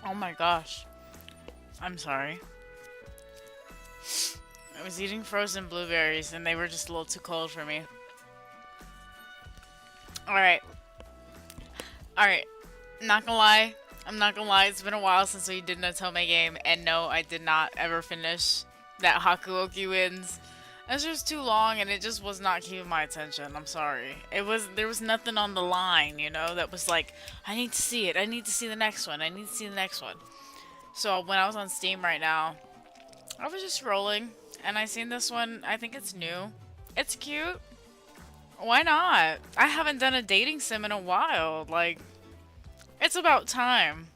Oh my gosh. I'm sorry. I was eating frozen blueberries and they were just a little too cold for me. Alright. Alright. Not gonna lie. I'm not gonna lie. It's been a while since we did an Otome game. And no, I did not ever finish that Hakuoki wins. It was just too long and it just was not keeping my attention. I'm sorry. There was nothing on the line, you know, that was like, I need to see it. I need to see the next one. I need to see the next one. So when I was on Steam right now, I was just scrolling and I seen this one. I think it's new. It's cute. Why not? I haven't done a dating sim in a while. Like, it's about time.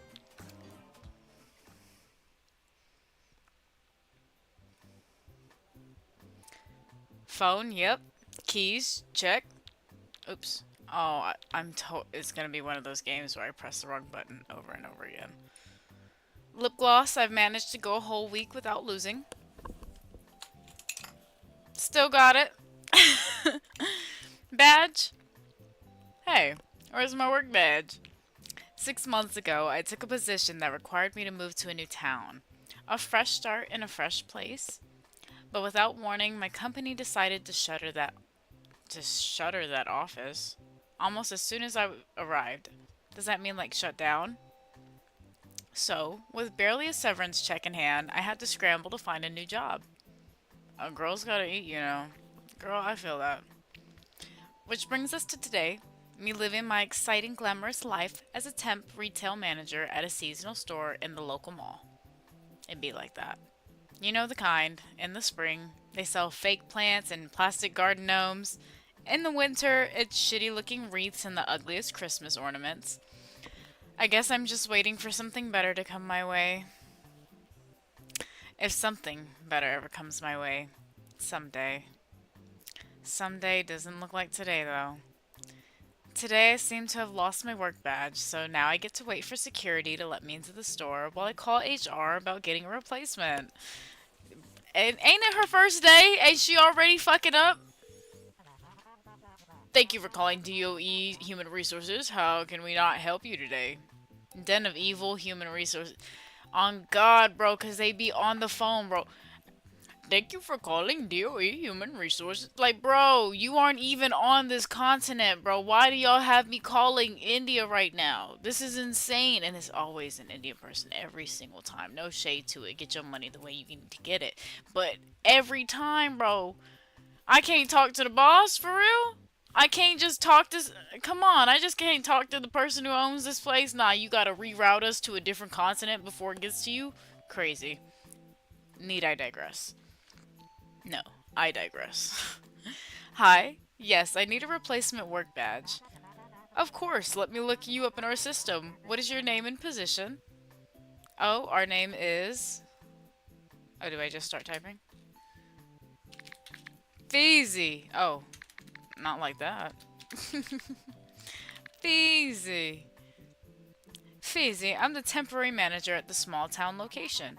Phone, yep. Keys, check. Oops. Oh, it's gonna be one of those games where I press the wrong button over and over again. Lip gloss, I've managed to go a whole week without losing. Still got it. Badge? Hey, where's my work badge? 6 months ago, I took a position that required me to move to a new town. A fresh start in a fresh place. But without warning, my company decided to shutter that office almost as soon as I arrived. Does that mean like shut down? So, with barely a severance check in hand, I had to scramble to find a new job. A girl's gotta eat, you know. Girl, I feel that. Which brings us to today, me living my exciting, glamorous life as a temp retail manager at a seasonal store in the local mall. It'd be like that. You know the kind. In the spring, they sell fake plants and plastic garden gnomes. In the winter, it's shitty looking wreaths and the ugliest Christmas ornaments. I guess I'm just waiting for something better to come my way. If something better ever comes my way. Someday. Someday doesn't look like today, though. Today I seem to have lost my work badge, so now I get to wait for security to let me into the store while I call HR about getting a replacement. And ain't it her first day? Ain't she already fucking up? Thank you for calling DOE Human Resources. How can we not help you today? Den of Evil Human Resources. On God, bro, because they be on the phone, bro. Thank you for calling DOE Human Resources. Like, bro, you aren't even on this continent, bro. Why do y'all have me calling India right now? This is insane. And it's always an Indian person every single time. No shade to it. Get your money the way you need to get it. But every time, bro, I can't talk to the boss for real. I can't just talk to. Come on, I just can't talk to the person who owns this place. Nah, you gotta reroute us to a different continent before it gets to you. Crazy. Need I digress? No, I digress. Hi. Yes, I need a replacement work badge. Of course, let me look you up in our system. What is your name and position? Oh, our name is. Oh, do I just start typing? Feezy. Oh, not like that. Feezy. Feezy, I'm the temporary manager at the small town location.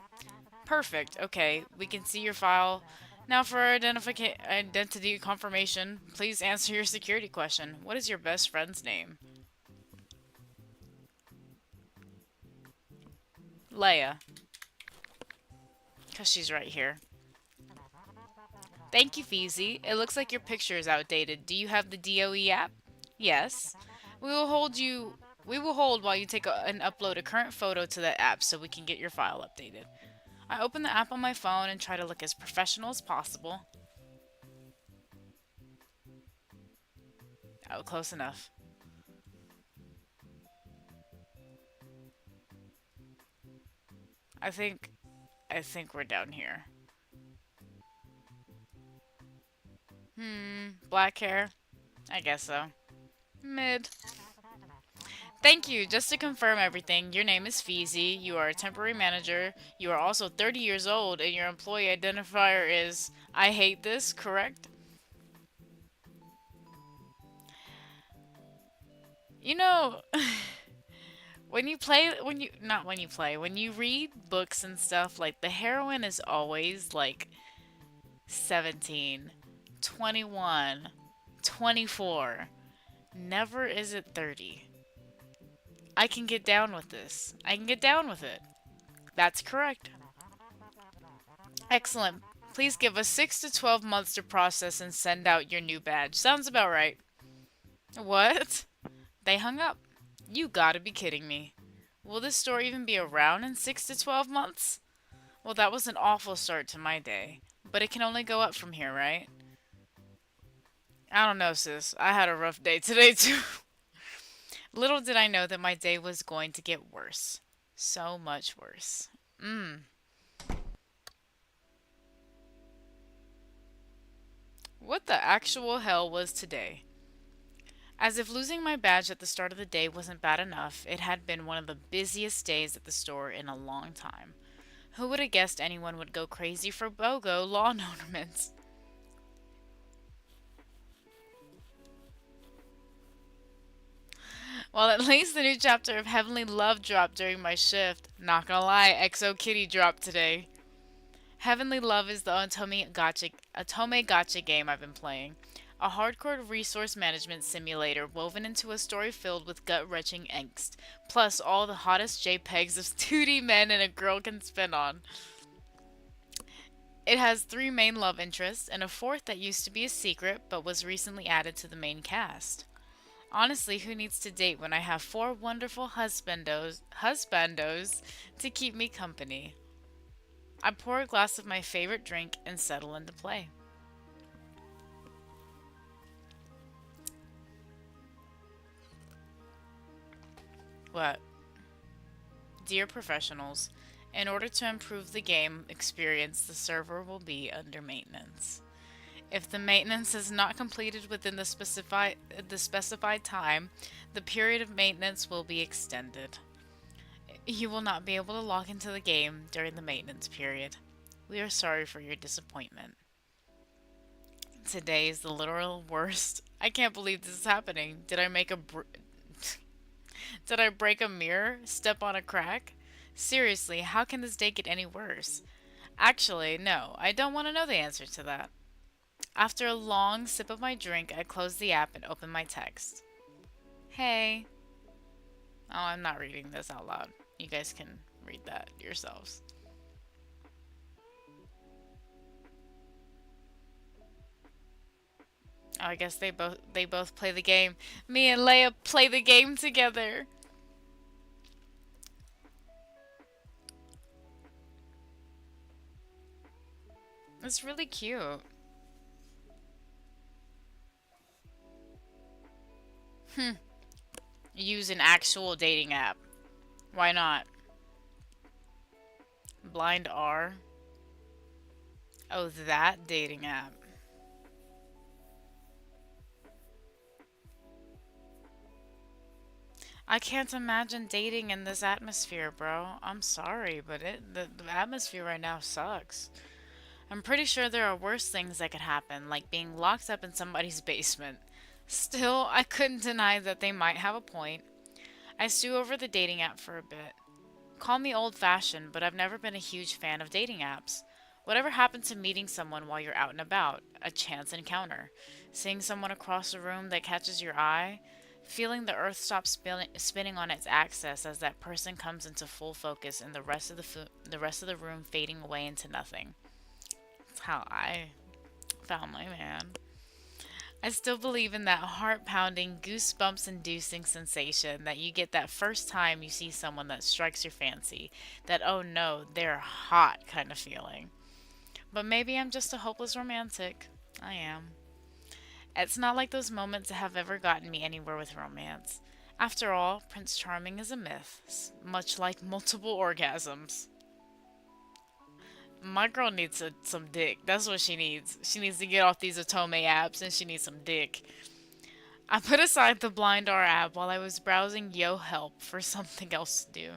Perfect. Okay, we can see your file. Now for identity confirmation, please answer your security question. What is your best friend's name? Leia, because she's right here. Thank you, Feezy. It looks like your picture is outdated. Do you have the DOE app? Yes. We will hold while you take and upload a current photo to that app so we can get your file updated. I open the app on my phone and try to look as professional as possible. Oh, close enough. I think I think we're down here. Black hair? I guess so. Mid. Thank you. Just to confirm everything, your name is Feezy, you are a temporary manager, you are also 30 years old, and your employee identifier is I hate this, correct? You know, when you read books and stuff, like the heroine is always like 17, 21, 24. Never is it 30. I can get down with this. I can get down with it. That's correct. Excellent. Please give us 6 to 12 months to process and send out your new badge. Sounds about right. What? They hung up. You gotta be kidding me. Will this store even be around in 6 to 12 months? Well, that was an awful start to my day. But it can only go up from here, right? I don't know, sis. I had a rough day today, too. Little did I know that my day was going to get worse. So much worse. Mmm. What the actual hell was today? As if losing my badge at the start of the day wasn't bad enough, it had been one of the busiest days at the store in a long time. Who would have guessed anyone would go crazy for BOGO lawn ornaments? Well, at least the new chapter of Heavenly Love dropped during my shift. Not gonna lie, Exo Kitty dropped today. Heavenly Love is the Otome Gacha game I've been playing. A hardcore resource management simulator woven into a story filled with gut-wrenching angst, plus all the hottest JPEGs of 2D men and a girl can spin on. It has three main love interests and a fourth that used to be a secret but was recently added to the main cast. Honestly, who needs to date when I have four wonderful husbandos to keep me company? I pour a glass of my favorite drink and settle into play. What? Dear professionals, in order to improve the game experience, the server will be under maintenance. If the maintenance is not completed within the specified time, the period of maintenance will be extended. You will not be able to log into the game during the maintenance period. We are sorry for your disappointment. Today is the literal worst. I can't believe this is happening. Did I break a mirror? Step on a crack? Seriously, how can this day get any worse? Actually, no, I don't want to know the answer to that. After a long sip of my drink, I close the app and open my text. Hey. Oh, I'm not reading this out loud. You guys can read that yourselves. Oh, I guess they both play the game. Me and Leia play the game together. It's really cute. Use an actual dating app. Why not? Blind R. Oh, that dating app. I can't imagine dating in this atmosphere, bro. I'm sorry, but the atmosphere right now sucks. I'm pretty sure there are worse things that could happen, like being locked up in somebody's basement. Still, I couldn't deny that they might have a point. I stew over the dating app for a bit. Call me old fashioned, but I've never been a huge fan of dating apps. Whatever happened to meeting someone while you're out and about? A chance encounter. Seeing someone across the room that catches your eye? Feeling the earth stop spinning on its axis as that person comes into full focus and the rest of the room fading away into nothing. That's how I found my man. I still believe in that heart pounding, goosebumps inducing sensation that you get that first time you see someone that strikes your fancy. That, oh no, they're hot kind of feeling. But maybe I'm just a hopeless romantic. I am. It's not like those moments have ever gotten me anywhere with romance. After all, Prince Charming is a myth, much like multiple orgasms. My girl needs some dick. That's what she needs. She needs to get off these Otome apps and she needs some dick. I put aside the Blind R app while I was browsing Yo Help for something else to do.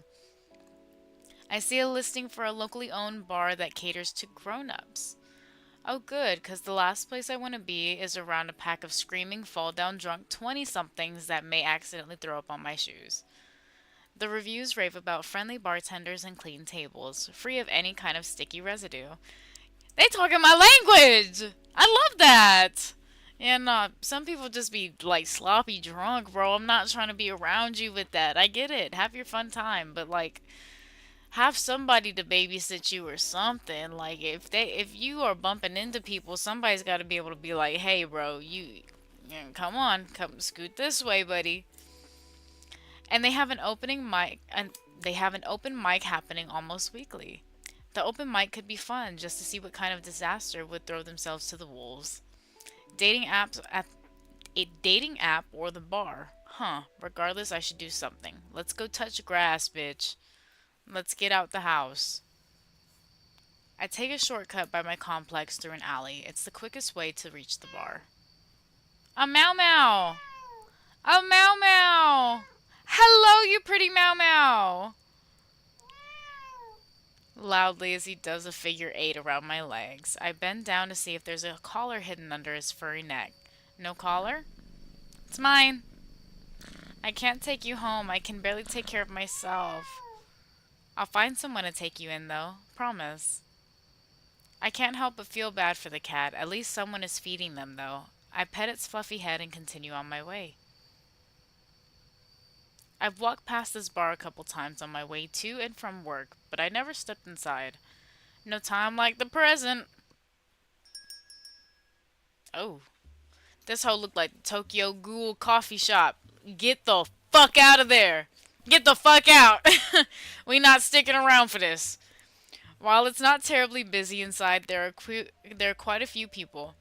I see a listing for a locally owned bar that caters to grown-ups. Oh good, cause the last place I want to be is around a pack of screaming, fall-down drunk 20-somethings that may accidentally throw up on my shoes. The reviews rave about friendly bartenders and clean tables, free of any kind of sticky residue. They talking my language! I love that! Yeah, no, some people just be like sloppy drunk, bro. I'm not trying to be around you with that. I get it. Have your fun time, but like have somebody to babysit you or something. Like if you are bumping into people, somebody's got to be able to be like, "Hey, bro, come on, come scoot this way, buddy." And they have an open mic happening almost weekly. The open mic could be fun just to see what kind of disaster would throw themselves to the wolves. Dating apps at a dating app or the bar. Huh, regardless I should do something. Let's go touch grass, bitch. Let's get out the house. I take a shortcut by my complex through an alley. It's the quickest way to reach the bar. A Meow Meow! A Meow Meow! Hello, you pretty Meow Meow! Loudly as he does a figure eight around my legs, I bend down to see if there's a collar hidden under his furry neck. No collar? It's mine. I can't take you home. I can barely take care of myself. I'll find someone to take you in, though. Promise. I can't help but feel bad for the cat. At least someone is feeding them, though. I pet its fluffy head and continue on my way. I've walked past this bar a couple times on my way to and from work, but I never stepped inside. No time like the present. Oh, this hoe looked like the Tokyo Ghoul coffee shop. Get the fuck out of there. Get the fuck out. We not sticking around for this. While it's not terribly busy inside, there are quite a few people.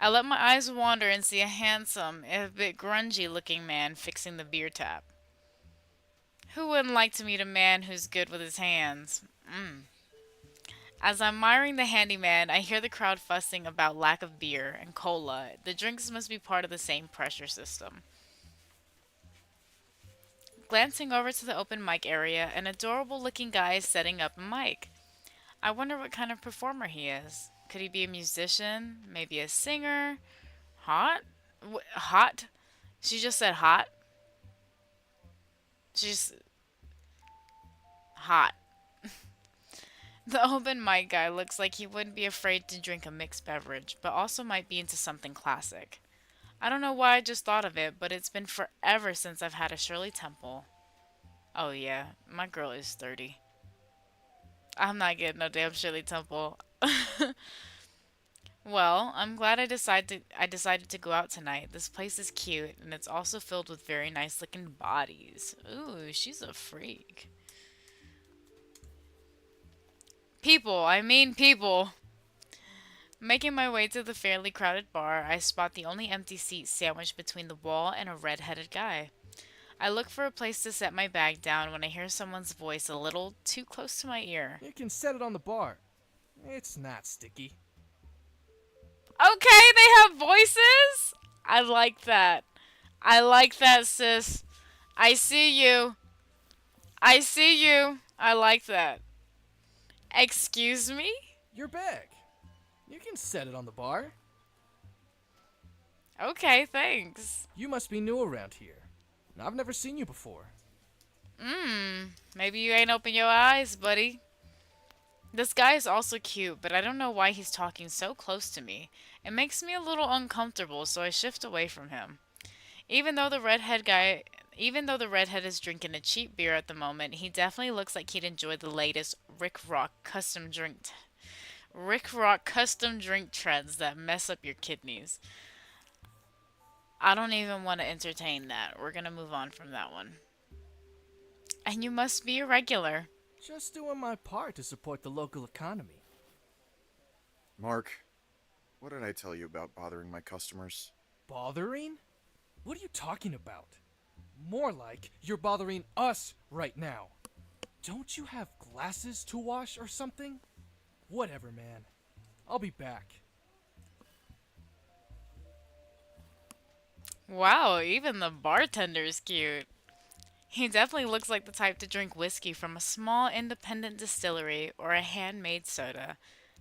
I let my eyes wander and see a handsome, if a bit grungy looking man fixing the beer tap. Who wouldn't like to meet a man who's good with his hands? As I'm admiring the handyman, I hear the crowd fussing about lack of beer and cola. The drinks must be part of the same pressure system. Glancing over to the open mic area, an adorable looking guy is setting up a mic. I wonder what kind of performer he is. Could he be a musician? Maybe a singer? Hot? Hot? She just said hot? She's hot. The open mic guy looks like he wouldn't be afraid to drink a mixed beverage, but also might be into something classic. I don't know why I just thought of it, but it's been forever since I've had a Shirley Temple. Oh yeah, my girl is 30. I'm not getting no damn Shirley Temple. Well, I'm glad I decided to go out tonight. This place is cute and it's also filled with very nice looking bodies. Ooh, she's a freak. People, I mean people. Making my way to the fairly crowded bar, I spot the only empty seat sandwiched between the wall and a red-headed guy. I look for a place to set my bag down when I hear someone's voice a little too close to my ear. You can set it on the bar. It's not sticky. Okay, they have voices? I like that. I like that, sis. I see you. I see you. I like that. Excuse me? Your bag. You can set it on the bar. Okay, thanks. You must be new around here. I've never seen you before. Maybe you ain't open your eyes, buddy. This guy is also cute, but I don't know why he's talking so close to me. It makes me a little uncomfortable, so I shift away from him. Even though the redhead guy, even though the redhead is drinking a cheap beer at the moment, he definitely looks like he'd enjoy the latest Rick Rock custom drink trends that mess up your kidneys. I don't even want to entertain that. We're gonna move on from that one. And you must be a regular. Just doing my part to support the local economy. Mark, what did I tell you about bothering my customers? Bothering? What are you talking about? More like you're bothering us right now. Don't you have glasses to wash or something? Whatever, man. I'll be back. Wow, even the bartender's cute. He definitely looks like the type to drink whiskey from a small independent distillery or a handmade soda.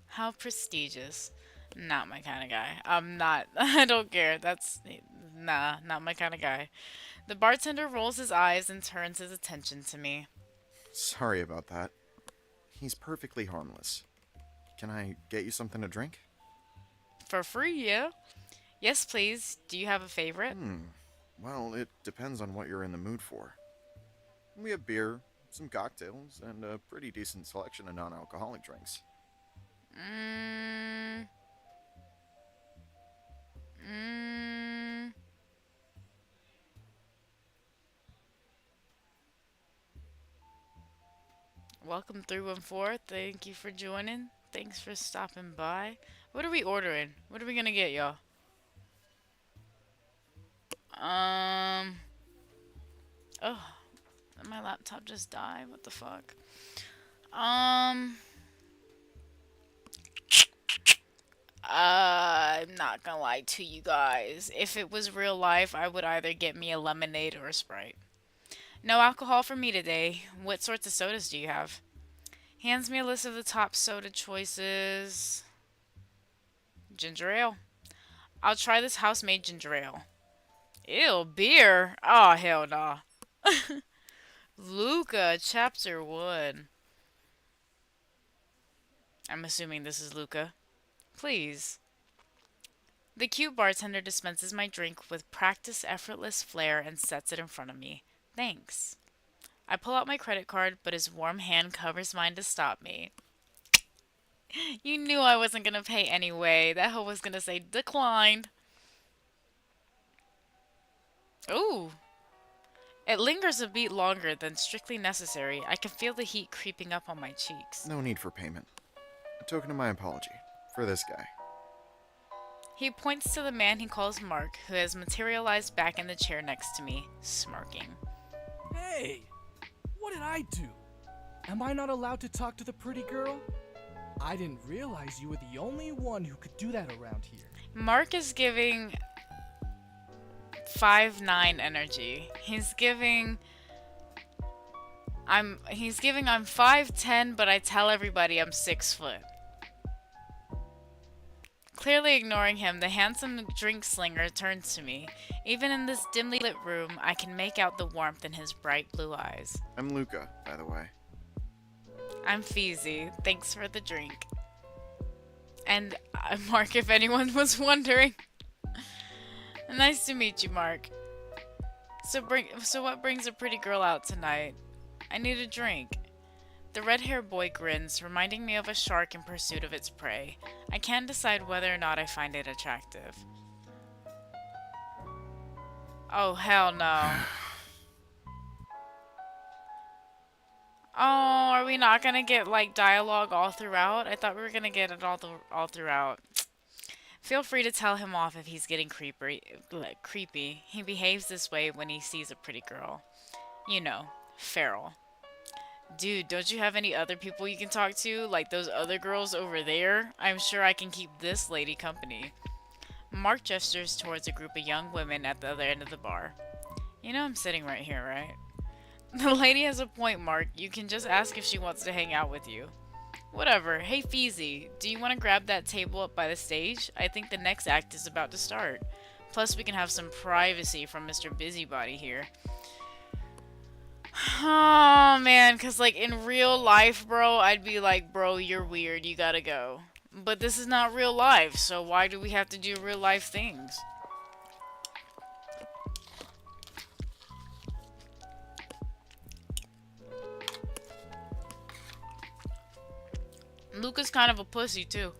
How prestigious. Not my kind of guy. I'm not. I don't care. Nah, not my kind of guy. The bartender rolls his eyes and turns his attention to me. Sorry about that. He's perfectly harmless. Can I get you something to drink? For free, yeah? Yes, please. Do you have a favorite? Well, it depends on what you're in the mood for. We have beer, some cocktails, and a pretty decent selection of non alcoholic drinks. Mmm. Mmm. Welcome 314. Thank you for joining. Thanks for stopping by. What are we ordering? What are we gonna get, y'all? Um. Oh, my laptop just died. What the fuck? Um. I'm not gonna lie to you guys. If it was real life, I would either get me a lemonade or a Sprite. No alcohol for me today. What sorts of sodas do you have? Hands me a list of the top soda choices. Ginger ale. I'll try this house-made ginger ale. Ew, beer. Oh, hell nah. Luca, chapter 1. I'm assuming this is Luca. Please. The cute bartender dispenses my drink with practiced effortless flair and sets it in front of me. Thanks. I pull out my credit card, but his warm hand covers mine to stop me. You knew I wasn't gonna pay anyway. That hoe was gonna say declined. Ooh. It lingers a beat longer than strictly necessary. I can feel the heat creeping up on my cheeks. No need for payment. A token of my apology for this guy. He points to the man he calls Mark, who has materialized back in the chair next to me, smirking. Hey! What did I do? Am I not allowed to talk to the pretty girl? I didn't realize you were the only one who could do that around here. Mark is giving 5'9" energy. He's giving I'm 5'10", but I tell everybody I'm 6 foot. Clearly ignoring him, the handsome drink slinger turns to me. Even in this dimly lit room, I can make out the warmth in his bright blue eyes. I'm Luca, by the way. I'm Feezy. Thanks for the drink. And Mark, if anyone was wondering. Nice to meet you, Mark. So what brings a pretty girl out tonight? I need a drink. The red-haired boy grins, reminding me of a shark in pursuit of its prey. I can't decide whether or not I find it attractive. Oh, hell no. Oh, are we not gonna get, like, dialogue all throughout? I thought we were gonna get it all throughout. Feel free to tell him off if he's getting creepy. He behaves this way when he sees a pretty girl. You know, feral. Dude, don't you have any other people you can talk to? Like those other girls over there? I'm sure I can keep this lady company. Mark gestures towards a group of young women at the other end of the bar. You know I'm sitting right here, right? The lady has a point, Mark. You can just ask if she wants to hang out with you. Whatever. Hey, Feezy, do you want to grab that table up by the stage? I think the next act is about to start. Plus, we can have some privacy from Mr. Busybody here. Oh, man, because, like, in real life, bro, I'd be like, bro, you're weird, you gotta go. But this is not real life, so why do we have to do real life things? Luca's kind of a pussy, too.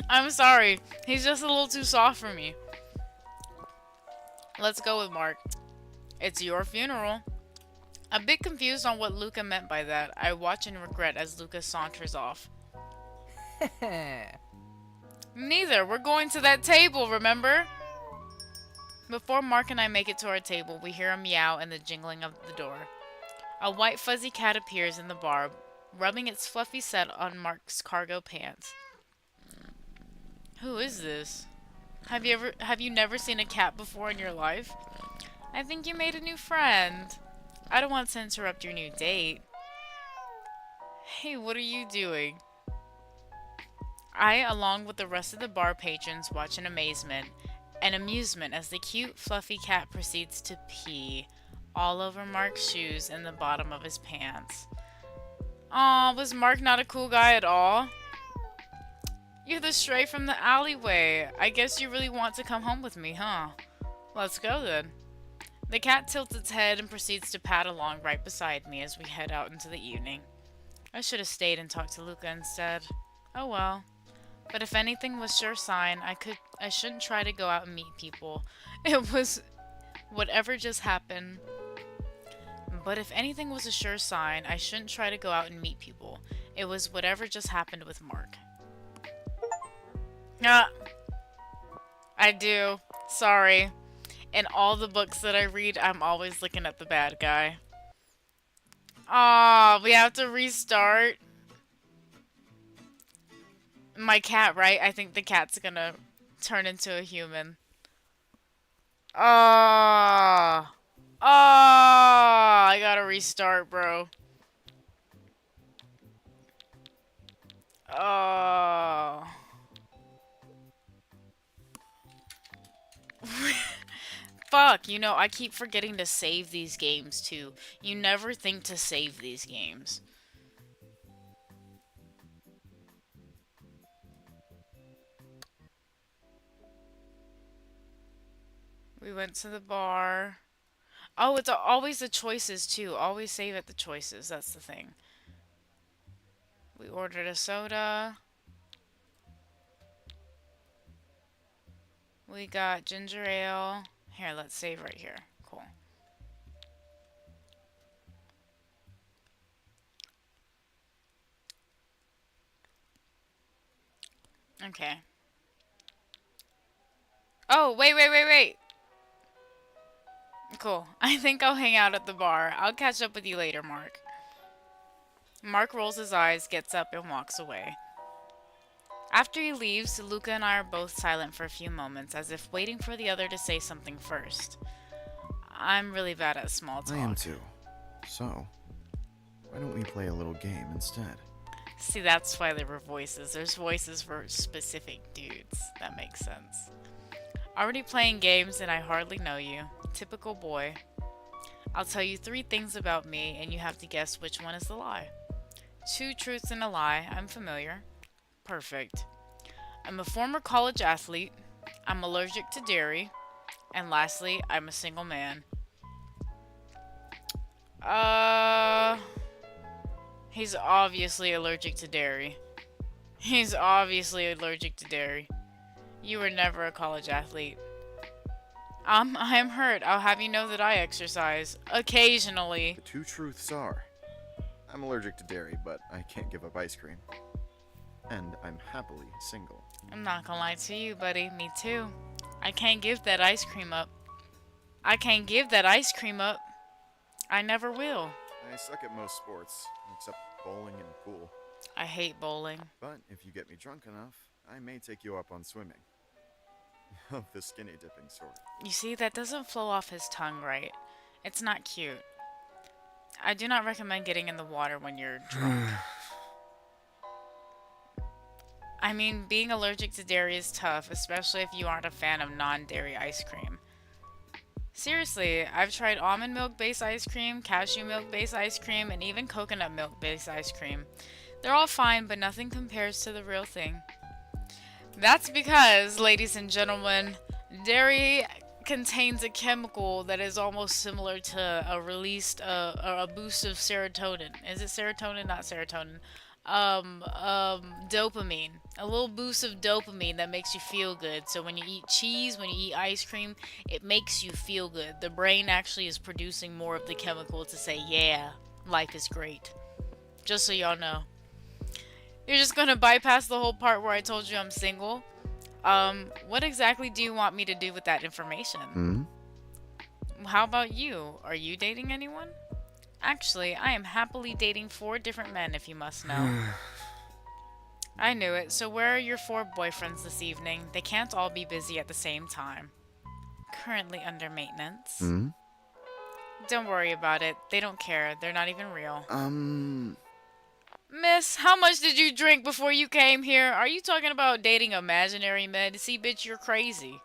I'm sorry. He's just a little too soft for me. Let's go with Mark. It's your funeral. A bit confused on what Luca meant by that, I watch in regret as Luca saunters off. Neither. We're going to that table, remember? Before Mark and I make it to our table, we hear a meow and the jingling of the door. A white fuzzy cat appears in the bar, rubbing its fluffy set on Mark's cargo pants. Who is this? Have you never seen a cat before in your life? I think you made a new friend. I don't want to interrupt your new date. Hey, what are you doing? I, along with the rest of the bar patrons, watch in amazement and amusement as the cute, fluffy cat proceeds to pee all over Mark's shoes and the bottom of his pants. Aw, was Mark not a cool guy at all? You're the stray from the alleyway. I guess you really want to come home with me, huh? Let's go then. The cat tilts its head and proceeds to pad along right beside me as we head out into the evening. I should have stayed and talked to Luca instead. Oh well. But if anything was sure sign, I shouldn't try to go out and meet people. It was whatever just happened. But if anything was a sure sign, I shouldn't try to go out and meet people. It was whatever just happened with Mark. Ah, I do. Sorry. In all the books that I read, I'm always looking at the bad guy. Aw, we have to restart. My cat, right? I think the cat's gonna turn into a human. Ah. Ah, I gotta restart, bro. Oh. Fuck, you know, I keep forgetting to save these games too. You never think to save these games. We went to the bar. Oh, it's always the choices too. Always save at the choices. That's the thing. We ordered a soda. We got ginger ale. Here, let's save right here. Cool. Okay. Oh, wait. Cool. I think I'll hang out at the bar. I'll catch up with you later, Mark. Mark rolls his eyes, gets up, and walks away. After he leaves, Luca and I are both silent for a few moments, as if waiting for the other to say something first. I'm really bad at small talk. I am too. So, why don't we play a little game instead? See, that's why there were voices. There's voices for specific dudes. That makes sense. Already playing games and I hardly know you. Typical boy. I'll tell you 3 things about me and you have to guess which one is the lie. 2 truths and a lie. I'm familiar. Perfect. I'm a former college athlete. I'm allergic to dairy. And lastly, I'm a single man. He's obviously allergic to dairy. He's obviously allergic to dairy. You were never a college athlete. I am hurt. I'll have you know that I exercise. Occasionally. The 2 truths are, I'm allergic to dairy, but I can't give up ice cream. And I'm happily single. I'm not gonna lie to you, buddy. Me too. I can't give that ice cream up. I can't give that ice cream up. I never will. I suck at most sports, except bowling and pool. I hate bowling. But if you get me drunk enough, I may take you up on swimming. Of the skinny dipping sort. You see, that doesn't flow off his tongue right. It's not cute. I do not recommend getting in the water when you're drunk. I mean, being allergic to dairy is tough, especially if you aren't a fan of non-dairy ice cream. Seriously, I've tried almond milk-based ice cream, cashew milk-based ice cream, and even coconut milk-based ice cream. They're all fine, but nothing compares to the real thing. That's because, ladies and gentlemen, dairy contains a chemical that is almost similar to a boost of serotonin. Is it serotonin? Not serotonin. Dopamine. A little boost of dopamine that makes you feel good. So when you eat cheese, when you eat ice cream, it makes you feel good. The brain actually is producing more of the chemical to say, yeah, life is great. Just so y'all know. You're just gonna bypass the whole part where I told you I'm single? What exactly do you want me to do with that information? How about you? Are you dating anyone? Actually, I am happily dating 4 different men, if you must know. I knew it. So where are your 4 boyfriends this evening? They can't all be busy at the same time. Currently under maintenance. Don't worry about it. They don't care. They're not even real. Miss, how much did you drink before you came here? Are you talking about dating imaginary men? See, bitch, you're crazy.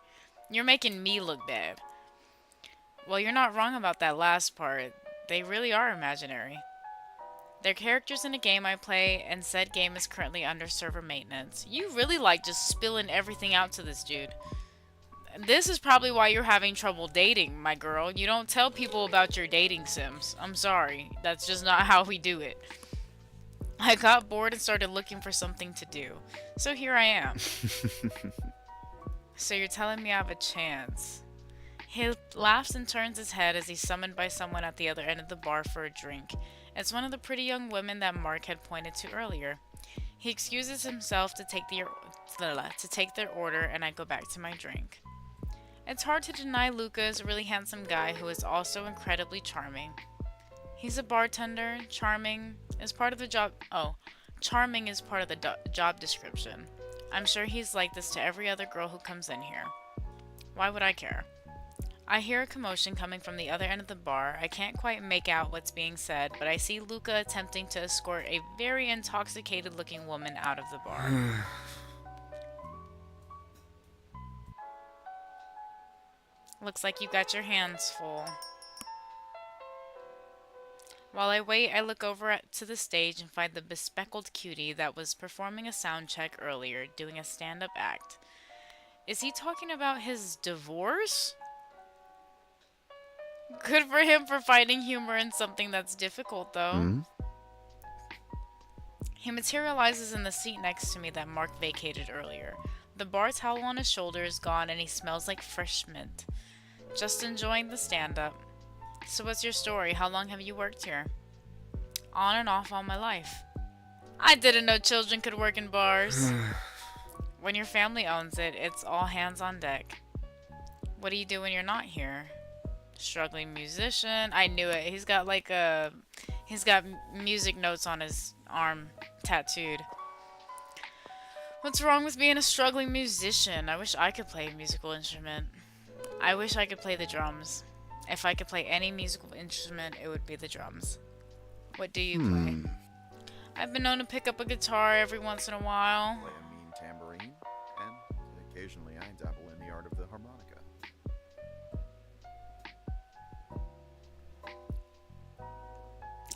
You're making me look bad. Well, you're not wrong about that last part. They really are imaginary. They're characters in a game I play, and said game is currently under server maintenance. You really like just spilling everything out to this dude. This is probably why you're having trouble dating, my girl. You don't tell people about your dating sims. I'm sorry. That's just not how we do it. I got bored and started looking for something to do. So here I am. So you're telling me I have a chance. He laughs and turns his head as he's summoned by someone at the other end of the bar for a drink. It's one of the pretty young women that Mark had pointed to earlier. He excuses himself to take their order, and I go back to my drink. It's hard to deny Luca is a really handsome guy who is also incredibly charming. He's a bartender. Charming is part of the job job description. I'm sure he's like this to every other girl who comes in here. Why would I care? I hear a commotion coming from the other end of the bar. I can't quite make out what's being said, but I see Luca attempting to escort a very intoxicated looking woman out of the bar. Looks like you got your hands full. While I wait, I look over to the stage and find the bespectacled cutie that was performing a sound check earlier, doing a stand-up act. Is he talking about his divorce? Good for him for finding humor in something that's difficult, though. Hmm? He materializes in the seat next to me that Mark vacated earlier. The bar towel on his shoulder is gone and he smells like fresh mint. Just enjoying the stand-up. So what's your story? How long have you worked here? On and off all my life. I didn't know children could work in bars. When your family owns it, it's all hands on deck. What do you do when you're not here? Struggling musician. I knew it. He's got music notes on his arm tattooed. What's wrong with being a struggling musician? I wish I could play a musical instrument. I wish I could play the drums. If I could play any musical instrument, it would be the drums. What do you play? I've been known to pick up a guitar every once in a while. Play a mean tambourine, and occasionally I dabble in the art of the harmonica.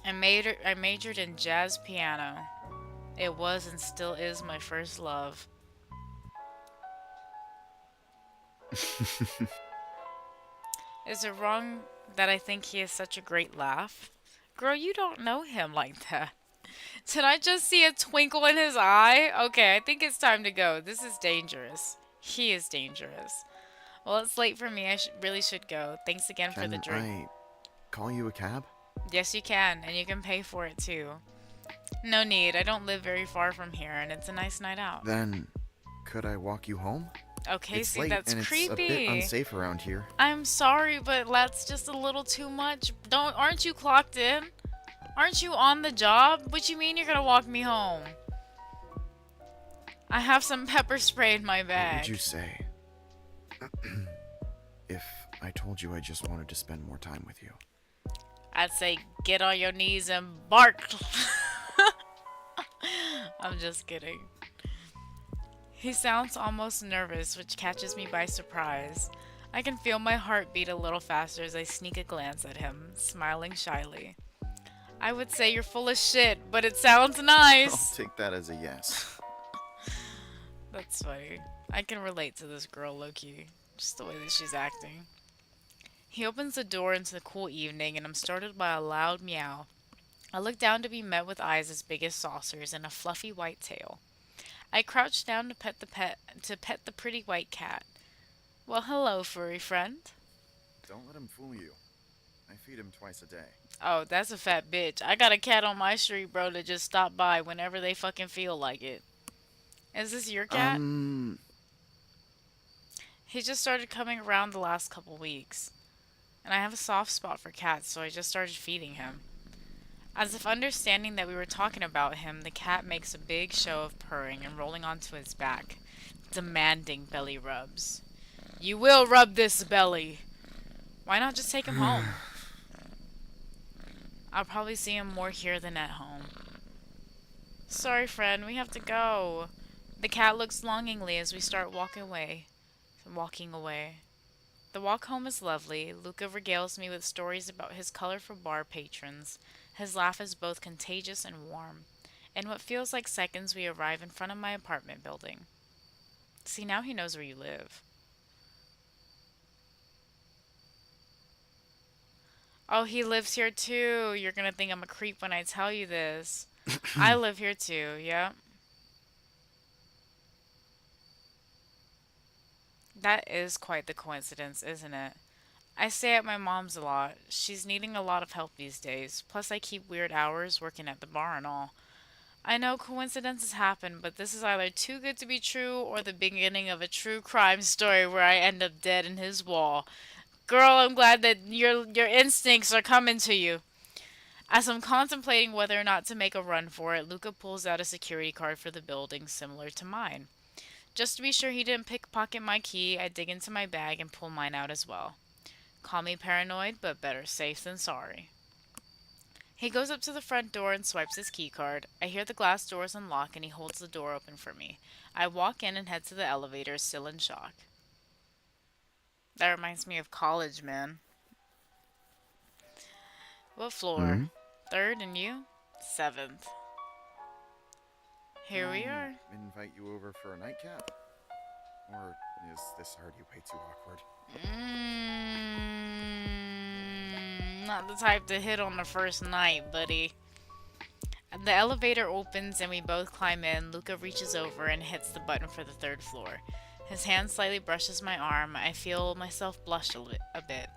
I majored in jazz piano. It was and still is my first love. Is it wrong that I think he has such a great laugh? Girl, you don't know him like that. Did I just see a twinkle in his eye? Okay, I think it's time to go. This is dangerous. He is dangerous. Well, it's late for me. I really should go. Thanks again for the drink. Can I call you a cab? Yes, you can, and you can pay for it too. No need. I don't live very far from here, and it's a nice night out. Then, could I walk you home? Okay, It's see, late that's and creepy. it's a bit unsafe around here. I'm sorry, but that's just a little too much. Aren't you clocked in? Aren't you on the job? What you mean you're gonna walk me home? I have some pepper spray in my What bag. would you say if I told you I just wanted to spend more time with you? I'd say get on your knees and bark. I'm just kidding. He sounds almost nervous, which catches me by surprise. I can feel my heart beat a little faster as I sneak a glance at him, smiling shyly. I would say you're full of shit, but it sounds I'll nice. take that as a yes. That's funny. I can relate to this girl, low-key. Just the way that she's acting. He opens the door into the cool evening, and I'm startled by a loud meow. I look down to be met with eyes as big as saucers and a fluffy white tail. I crouch down to pet the pretty white cat. Well, hello, furry friend. Don't let him fool you. I feed him twice a day. Oh, that's a fat bitch. I got a cat on my street, bro, that just stop by whenever they fucking feel like it. Is this your cat? He just started coming around the last couple weeks. And I have a soft spot for cats, so I just started feeding him. As if understanding that we were talking about him, the cat makes a big show of purring and rolling onto his back, demanding belly rubs. You will rub this belly! Why not just take him home? I'll probably see him more here than at home. Sorry, friend, we have to go. The cat looks longingly as we start walking away. The walk home is lovely. Luca regales me with stories about his colorful bar patrons. His laugh is both contagious and warm. In what feels like seconds, we arrive in front of my apartment building. See, now he knows where you live. Oh, he lives here too. You're gonna think I'm a creep when I tell you this. I live here too, yep. That is quite the coincidence, isn't it? I stay at my mom's a lot. She's needing a lot of help these days. Plus, I keep weird hours working at the bar and all. I know coincidences happen, but this is either too good to be true or the beginning of a true crime story where I end up dead in his wall. Girl, I'm glad that your instincts are coming to you. As I'm contemplating whether or not to make a run for it, Luca pulls out a security card for the building similar to mine. Just to be sure he didn't pickpocket my key, I dig into my bag and pull mine out as well. Call me paranoid, but better safe than sorry. He goes up to the front door and swipes his key card. I hear the glass doors unlock and he holds the door open for me. I walk in and head to the elevator, still in shock. That reminds me of college, man. What floor? Hmm? Third and you? Seventh. Here we are. Invite you over for a nightcap? Or is this already way too awkward? Not the type to hit on the first night, buddy. The elevator opens and we both climb in. Luca reaches over and hits the button for the third floor. His hand slightly brushes my arm. I feel myself blush a bit.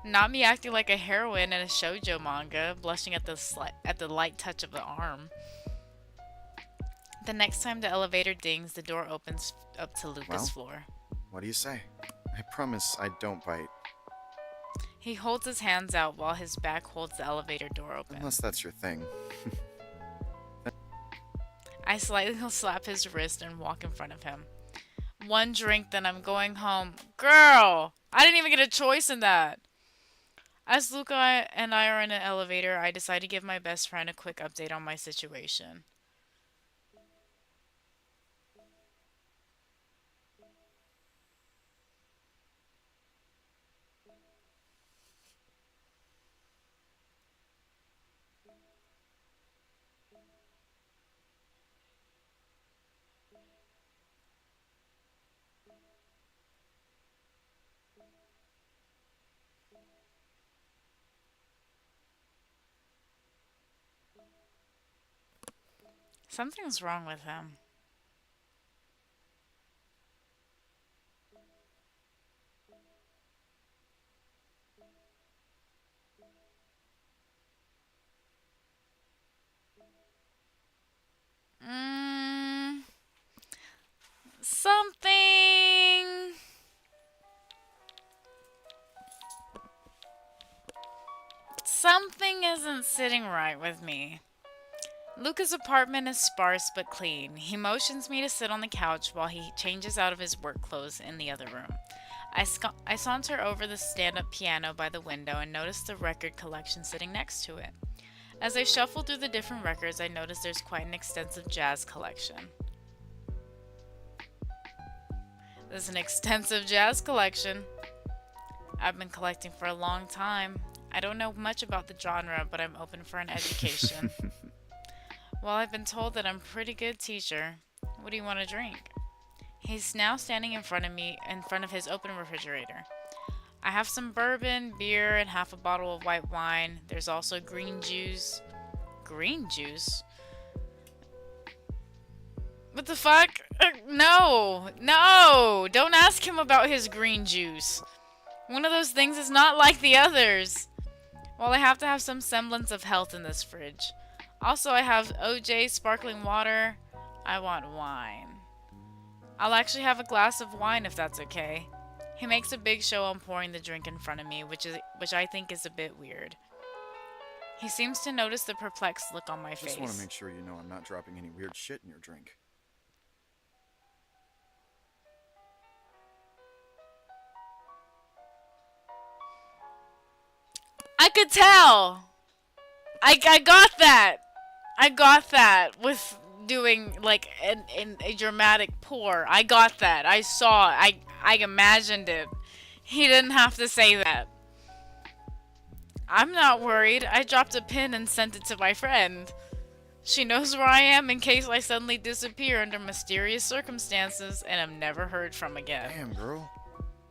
Not me acting like a heroine in a shoujo manga, blushing at the light touch of the arm. The next time the elevator dings, the door opens up to Luca's floor. What do you say? I promise I don't bite. He holds his hands out while his back holds the elevator door open. Unless that's your thing. I slightly slap his wrist and walk in front of him. One drink, then I'm going home. Girl! I didn't even get a choice in that! As Luca and I are in an elevator, I decide to give my best friend a quick update on my situation. Something's wrong with him. Something... Something isn't sitting right with me. Luca's apartment is sparse but clean. He motions me to sit on the couch while he changes out of his work clothes in the other room. I saunter over the stand-up piano by the window and notice the record collection sitting next to it. As I shuffle through the different records, I notice there's quite an extensive jazz collection. There's an extensive jazz collection. I've been collecting for a long time. I don't know much about the genre, but I'm open for an education. Well, I've been told that I'm a pretty good teacher. What do you want to drink? He's now standing in front of me, in front of his open refrigerator. I have some bourbon, beer, and half a bottle of white wine. There's also green juice. Green juice? What the fuck? No! No! Don't ask him about his green juice. One of those things is not like the others. Well, I have to have some semblance of health in this fridge. Also, I have OJ sparkling water. I want wine. I'll actually have a glass of wine if that's okay. He makes a big show on pouring the drink in front of me, which I think is a bit weird. He seems to notice the perplexed look on my face. Just want to make sure you know I'm not dropping any weird shit in your drink. I could tell! I got that! I got that with doing like a dramatic pour. I got that. I saw it. I imagined it. He didn't have to say that. I'm not worried. I dropped a pin and sent it to my friend. She knows where I am in case I suddenly disappear under mysterious circumstances and am never heard from again. Damn, girl.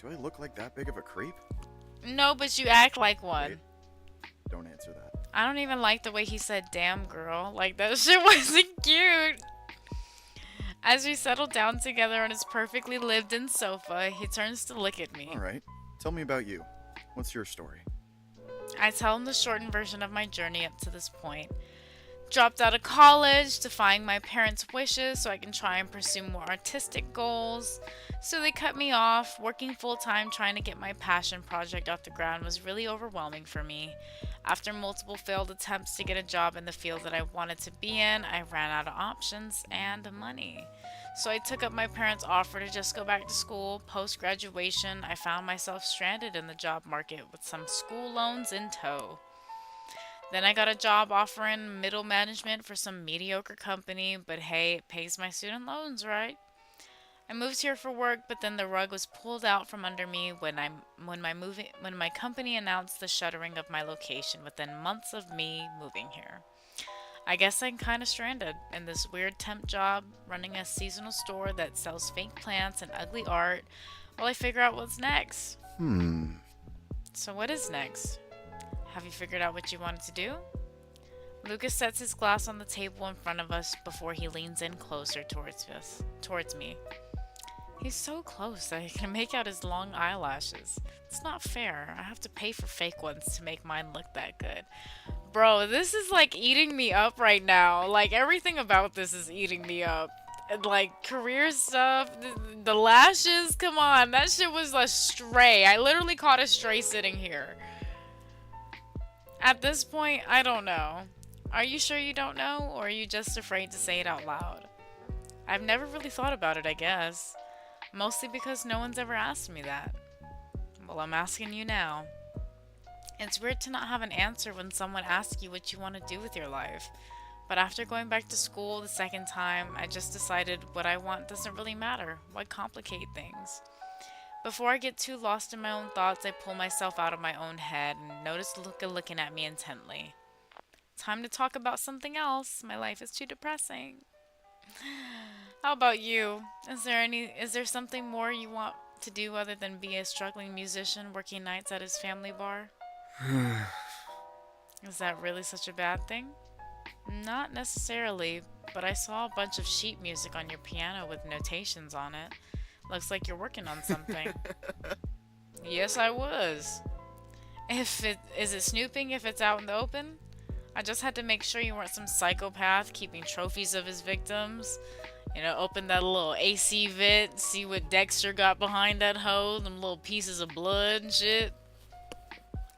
Do I look like that big of a creep? No, but you act like Wait, one. don't answer that. I don't even like the way he said damn girl. Like that shit wasn't cute. As we settle down together on his perfectly lived in sofa, he turns to look at me. Alright, tell me about you. What's your story? I tell him the shortened version of my journey up to this point. Dropped out of college, defying my parents' wishes so I can try and pursue more artistic goals. So they cut me off. Working full time trying to get my passion project off the ground was really overwhelming for me. After multiple failed attempts to get a job in the field that I wanted to be in, I ran out of options and money. So I took up my parents' offer to just go back to school. Post graduation, I found myself stranded in the job market with some school loans in tow. Then I got a job offer in middle management for some mediocre company, but hey, it pays my student loans, right? I moved here for work, but then the rug was pulled out from under me when my company announced the shuttering of my location within months of me moving here. I guess I'm kind of stranded in this weird temp job running a seasonal store that sells fake plants and ugly art while I figure out what's next. So what is next? Have you figured out what you wanted to do? Lucas sets his glass on the table in front of us before he leans in closer towards me. He's so close that I can make out his long eyelashes. It's not fair. I have to pay for fake ones to make mine look that good. Bro, this is like eating me up right now. Like everything about this is eating me up. And like career stuff, the lashes, come on. That shit was a stray. I literally caught a stray sitting here. At this point, I don't know. Are you sure you don't know, or are you just afraid to say it out loud? I've never really thought about it, I guess. Mostly because no one's ever asked me that. Well, I'm asking you now. It's weird to not have an answer when someone asks you what you want to do with your life. But after going back to school the second time, I just decided what I want doesn't really matter. Why complicate things? Before I get too lost in my own thoughts, I pull myself out of my own head and notice Luca looking at me intently. Time to talk about something else. My life is too depressing. How about you? Is there something more you want to do other than be a struggling musician working nights at his family bar? Is that really such a bad thing? Not necessarily, but I saw a bunch of sheet music on your piano with notations on it. Looks like you're working on something. Yes, I was. Is it snooping if it's out in the open? I just had to make sure you weren't some psychopath keeping trophies of his victims. You know, open that little AC vent, see what Dexter got behind that hole, them little pieces of blood and shit.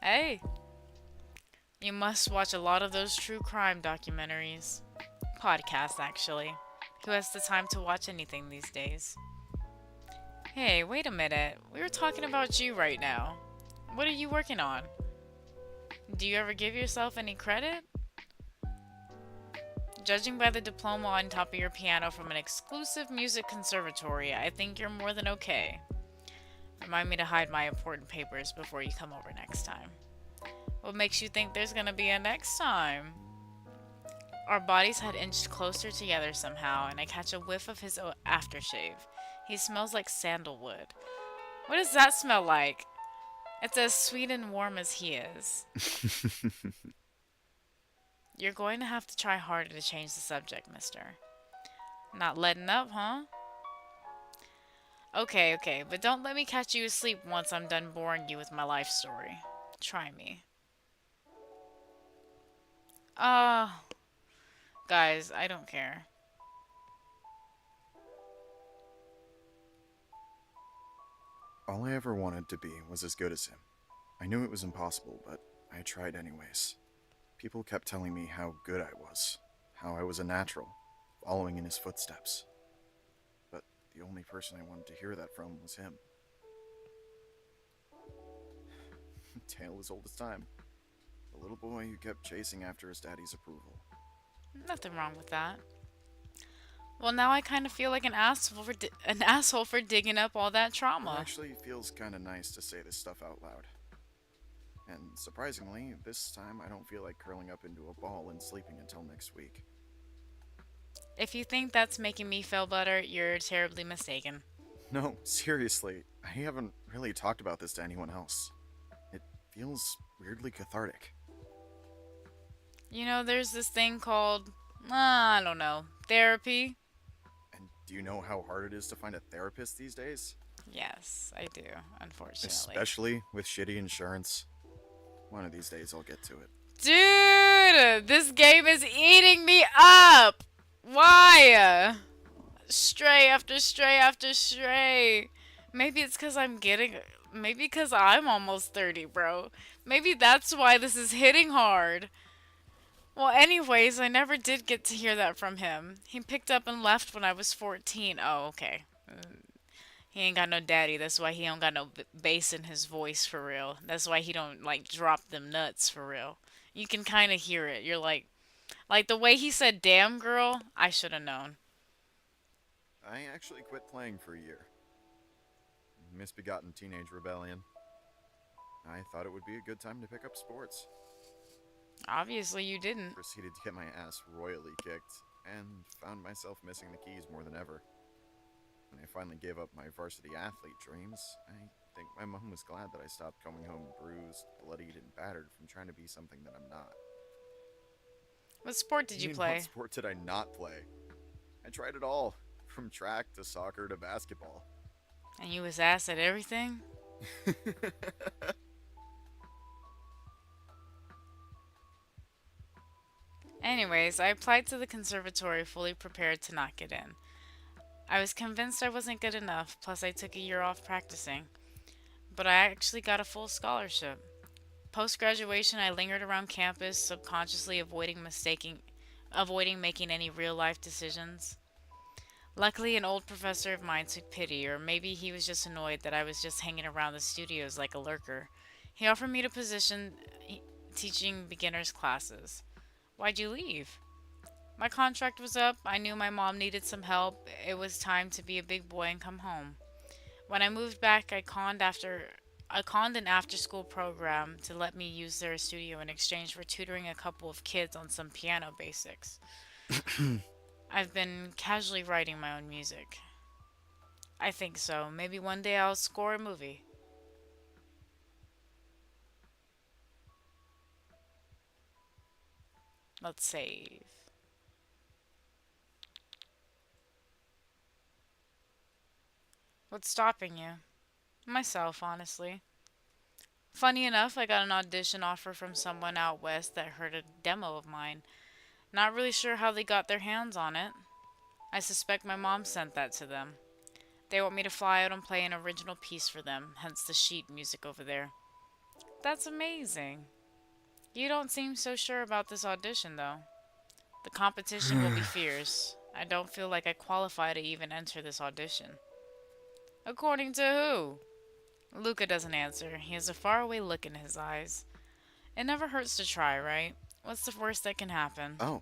Hey, you must watch a lot of those true crime documentaries. Podcasts, actually. Who has the time to watch anything these days? Hey, wait a minute. We were talking about you right now. What are you working on? Do you ever give yourself any credit? Judging by the diploma on top of your piano from an exclusive music conservatory, I think you're more than okay. Remind me to hide my important papers before you come over next time. What makes you think there's gonna be a next time? Our bodies had inched closer together somehow, and I catch a whiff of his aftershave. He smells like sandalwood. What does that smell like? It's as sweet and warm as he is. You're going to have to try harder to change the subject, mister. Not letting up, huh? Okay, but don't let me catch you asleep once I'm done boring you with my life story. Try me. Guys, I don't care. All I ever wanted to be was as good as him. I knew it was impossible, but I tried anyways. People kept telling me how good I was, how I was a natural, following in his footsteps. But the only person I wanted to hear that from was him. Tale as old as time. The little boy who kept chasing after his daddy's approval. Nothing wrong with that. Well, now I kind of feel like an asshole for digging up all that It trauma. actually feels kind of nice to say this stuff out loud. And surprisingly, this time I don't feel like curling up into a ball and sleeping until next week. If you think that's making me feel better, you're terribly mistaken. No, seriously, I haven't really talked about this to anyone else. It feels weirdly cathartic. You know, there's this thing called, I don't know, therapy. And do you know how hard it is to find a therapist these days? Yes, I do, unfortunately. Especially with shitty insurance. One of these days I'll get to it. Dude, this game is eating me up. Why? Stray after stray after stray. Maybe it's because I'm getting. Maybe because I'm almost 30, bro. Maybe that's why this is hitting hard. Well, anyways, I never did get to hear that from him. He picked up and left when I was 14. Oh, okay. He ain't got no daddy. That's why he don't got no bass in his voice for real. That's why he don't like drop them nuts for real. You can kind of hear it. You're like the way he said "damn girl." I should have known. I actually quit playing for a year. Misbegotten teenage rebellion. I thought it would be a good time to pick up sports. Obviously, you didn't. Proceeded to get my ass royally kicked, and found myself missing the keys more than ever. When I finally gave up my varsity athlete dreams, I think my mom was glad that I stopped coming home bruised, bloodied, and battered from trying to be something that I'm not. What sport did you play? What sport did I not play? I tried it all, from track to soccer to basketball. And you was ass at everything? Anyways, I applied to the conservatory fully prepared to not get in. I was convinced I wasn't good enough, plus I took a year off practicing. But I actually got a full scholarship. Post graduation, I lingered around campus, subconsciously avoiding making any real life decisions. Luckily, an old professor of mine took pity, or maybe he was just annoyed that I was just hanging around the studios like a lurker. He offered me a position teaching beginners classes. Why'd you leave? My contract was up. I knew my mom needed some help. It was time to be a big boy and come home. When I moved back, I conned an after-school program to let me use their studio in exchange for tutoring a couple of kids on some piano basics. I've been casually writing my own music. I think so. Maybe one day I'll score a movie. Let's save. What's stopping you? Myself, honestly. Funny enough, I got an audition offer from someone out west that heard a demo of mine. Not really sure how they got their hands on it. I suspect my mom sent that to them. They want me to fly out and play an original piece for them, hence the sheet music over there. That's amazing. You don't seem so sure about this audition, though. The competition will be fierce. I don't feel like I qualify to even enter this audition. According to who? Luca doesn't answer. He has a faraway look in his eyes. It never hurts to try, right? What's the worst that can happen? Oh,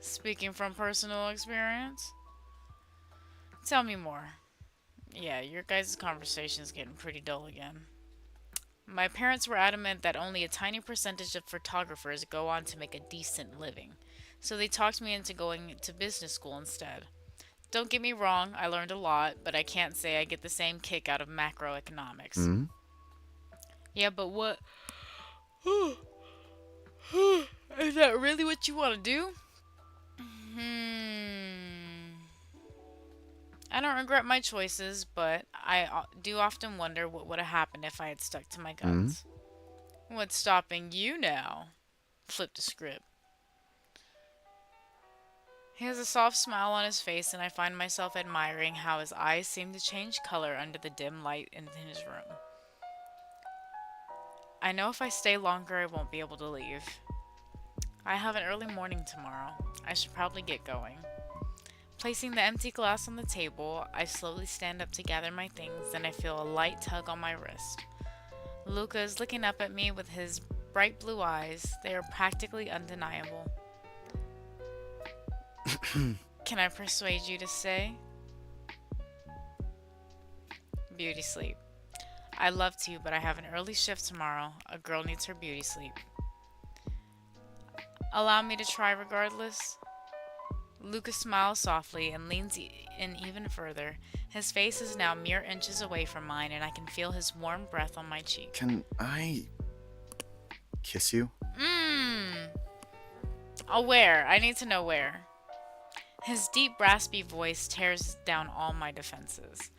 Speaking from personal experience? Tell me more. Yeah, your guys' conversation is getting pretty dull again. My parents were adamant that only a tiny percentage of photographers go on to make a decent living, so they talked me into going to business school instead. Don't get me wrong, I learned a lot, but I can't say I get the same kick out of macroeconomics. hmm? Yeah, but what? Is that really what you want to do? I don't regret my choices, but I do often wonder what would have happened if I had stuck to my guns. What's stopping you now? Flip the script. He has a soft smile on his face, and I find myself admiring how his eyes seem to change color under the dim light in his room. I know if I stay longer, I won't be able to leave. I have an early morning tomorrow. I should probably get going. Placing the empty glass on the table, I slowly stand up to gather my things, and I feel a light tug on my wrist. Luca is looking up at me with his bright blue eyes. They are practically undeniable. Can I persuade you to stay? Beauty sleep. I'd love to, but I have an early shift tomorrow. A girl needs her beauty sleep. Allow me to try regardless? Lucas smiles softly and leans in even further. His face is now mere inches away from mine, and I can feel his warm breath on my cheek. Can I kiss you? Mmm. Oh, where? I need to know where. His deep, raspy voice tears down all my defenses.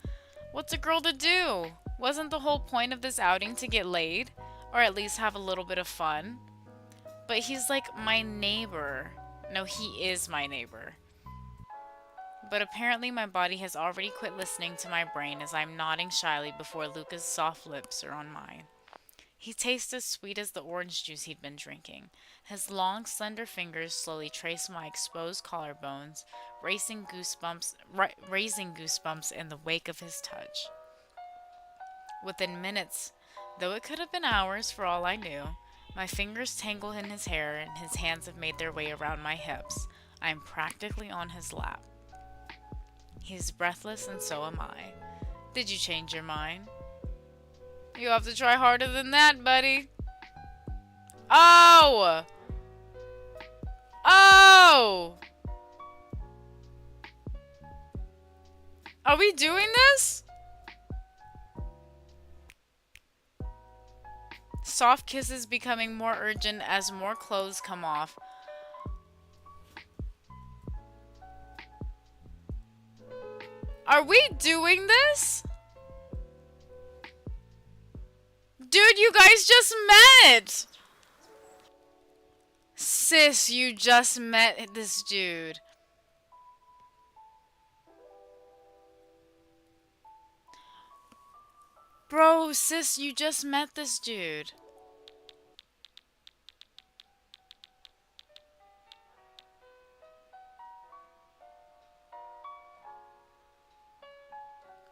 What's a girl to do? Wasn't the whole point of this outing to get laid? Or at least have a little bit of fun? But he's like my neighbor. No, he is my neighbor. But apparently my body has already quit listening to my brain as I'm nodding shyly before Luca's soft lips are on mine. He tastes as sweet as the orange juice he'd been drinking. His long, slender fingers slowly trace my exposed collarbones, raising goosebumps in the wake of his touch. Within minutes, though it could have been hours for all I knew, my fingers tangle in his hair and his hands have made their way around my hips. I am practically on his lap. He's breathless and so am I. Did you change your mind? You have to try harder than that, buddy. Oh! Oh! Are we doing this? Soft kisses becoming more urgent as more clothes come off. Are we doing this? Dude, you guys just met! Sis, you just met this dude. Bro, sis, you just met this dude.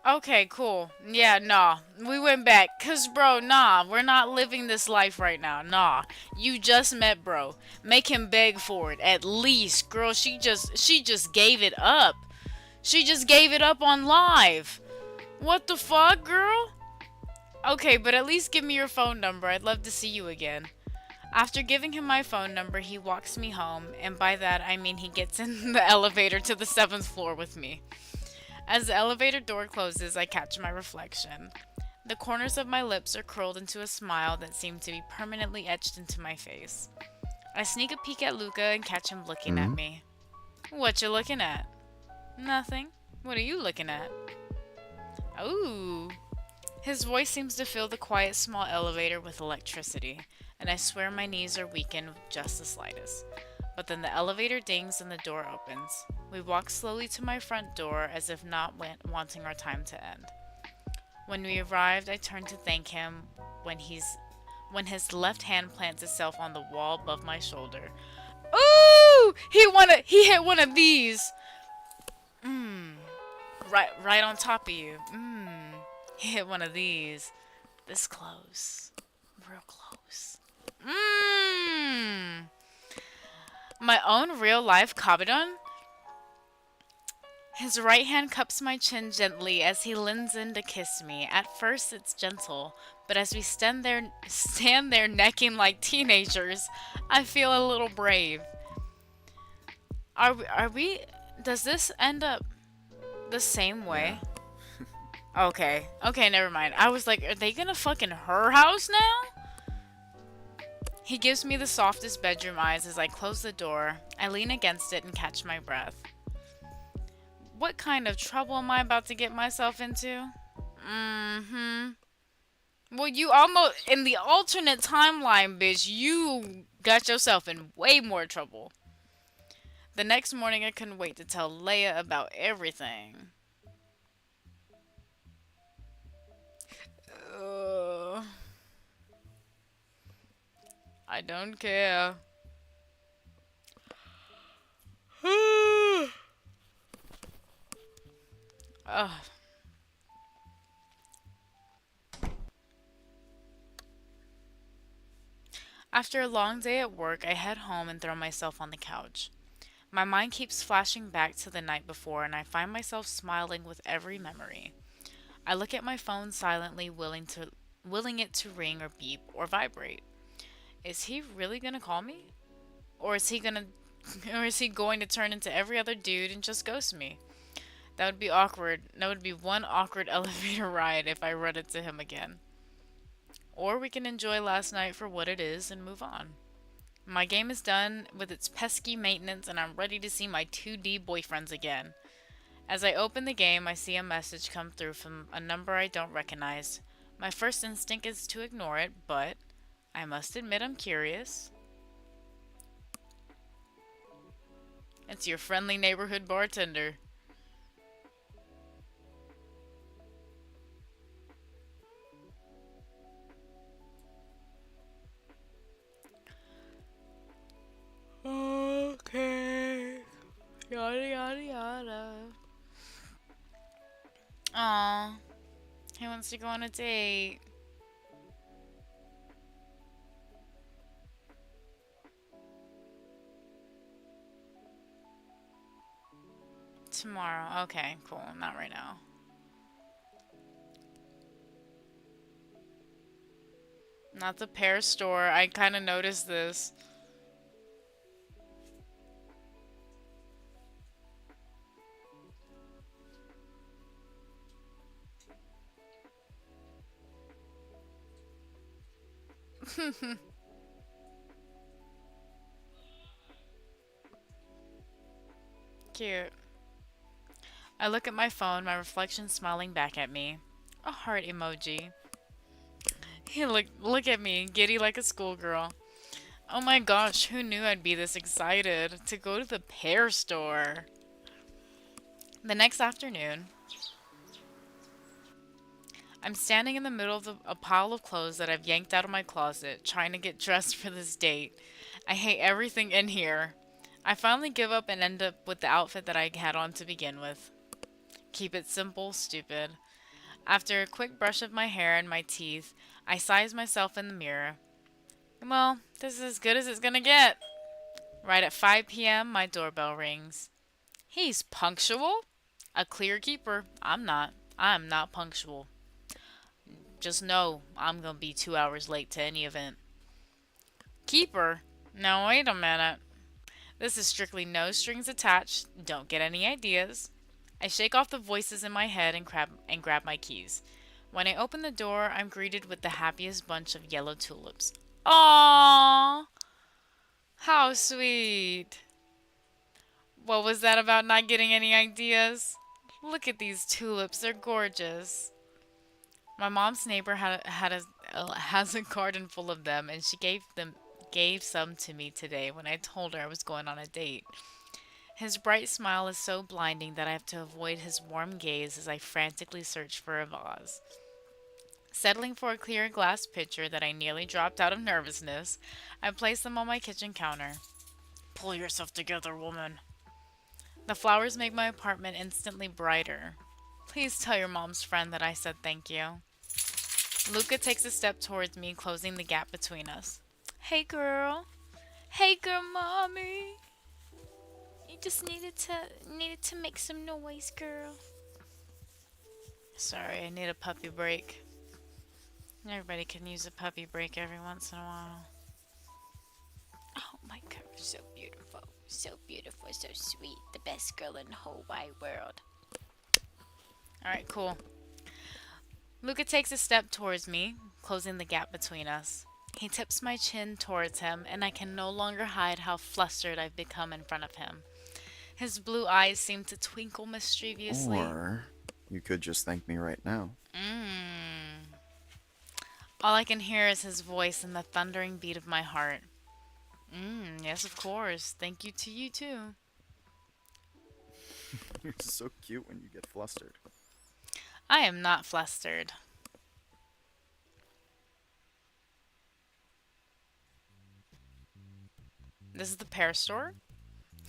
Okay, cool. Yeah, nah. We went back. Cause, bro, nah. We're not living this life right now. Nah. You just met, bro. Make him beg for it. At least. Girl, she just gave it up. She just gave it up on live. What the fuck, girl? Okay, but at least give me your phone number. I'd love to see you again. After giving him my phone number, he walks me home. And by that, I mean he gets in the elevator to the 7th floor with me. As the elevator door closes, I catch my reflection. The corners of my lips are curled into a smile that seemed to be permanently etched into my face. I sneak a peek at Luca and catch him looking at me. What you looking at? Nothing. What are you looking at? Ooh. His voice seems to fill the quiet small elevator with electricity, and I swear my knees are weakened just the slightest. But then the elevator dings and the door opens. We walk slowly to my front door as if not wanting our time to end. When we arrived, I turned to thank him when his left hand plants itself on the wall above my shoulder. Ooh! He hit one of these. Right on top of you. He hit one of these. This close. Real close. My own real-life Kabadon? His right hand cups my chin gently as he leans in to kiss me. At first, it's gentle, but as we stand there necking like teenagers, I feel a little brave. Are we? Does this end up the same way? Yeah. Okay, never mind. I was like, are they gonna fuck in her house now? He gives me the softest bedroom eyes as I close the door. I lean against it and catch my breath. What kind of trouble am I about to get myself into? Well, you almost, in the alternate timeline, bitch, you got yourself in way more trouble. The next morning, I couldn't wait to tell Leia about everything. I don't care. After a long day at work, I head home and throw myself on the couch. My mind keeps flashing back to the night before, and I find myself smiling with every memory. I look at my phone silently, willing it to ring or beep or vibrate. Is he really gonna call me? Or is he gonna or is he going to turn into every other dude and just ghost me? That would be awkward. That would be one awkward elevator ride if I run into him again. Or we can enjoy last night for what it is and move on. My game is done with its pesky maintenance and I'm ready to see my 2D boyfriends again. As I open the game, I see a message come through from a number I don't recognize. My first instinct is to ignore it, but I must admit I'm curious. It's your friendly neighborhood bartender. Okay. Yada yada yada. Aw. He wants to go on a date. Tomorrow. Okay, cool. Not right now. Not the pear store. I kind of noticed this. Cute. I look at my phone, my reflection smiling back at me. A heart emoji. Look at me, giddy like a schoolgirl. Oh my gosh, who knew I'd be this excited to go to the pear store? The next afternoon, I'm standing in the middle of a pile of clothes that I've yanked out of my closet, trying to get dressed for this date. I hate everything in here. I finally give up and end up with the outfit that I had on to begin with. Keep it simple, stupid. After a quick brush of my hair and my teeth, I size myself in the mirror. Well, this is as good as it's gonna get. Right at 5 p.m., my doorbell rings. He's punctual? A clear keeper. I'm not. I'm not punctual. Just know I'm gonna be 2 hours late to any event. Keeper? Now wait a minute. This is strictly no strings attached. Don't get any ideas. I shake off the voices in my head and grab my keys. When I open the door, I'm greeted with the happiest bunch of yellow tulips. Aww! How sweet! What was that about not getting any ideas? Look at these tulips, they're gorgeous. My mom's neighbor has a garden full of them, and she gave some to me today when I told her I was going on a date. His bright smile is so blinding that I have to avoid his warm gaze as I frantically search for a vase. Settling for a clear glass pitcher that I nearly dropped out of nervousness, I place them on my kitchen counter. Pull yourself together, woman. The flowers make my apartment instantly brighter. Please tell your mom's friend that I said thank you. Luca takes a step towards me, closing the gap between us. Hey, girl. Hey, girl, mommy. You just needed to make some noise, girl. Sorry, I need a puppy break. Everybody can use a puppy break every once in a while. Oh my god, so beautiful. So beautiful, so sweet. The best girl in the whole wide world. Alright, cool. Luca takes a step towards me, closing the gap between us. He tips my chin towards him, and I can no longer hide how flustered I've become in front of him. His blue eyes seem to twinkle mischievously. Or you could just thank me right now. All I can hear is his voice and the thundering beat of my heart. Yes, of course. Thank you to you, too. You're so cute when you get flustered. I am not flustered. This is the pear store?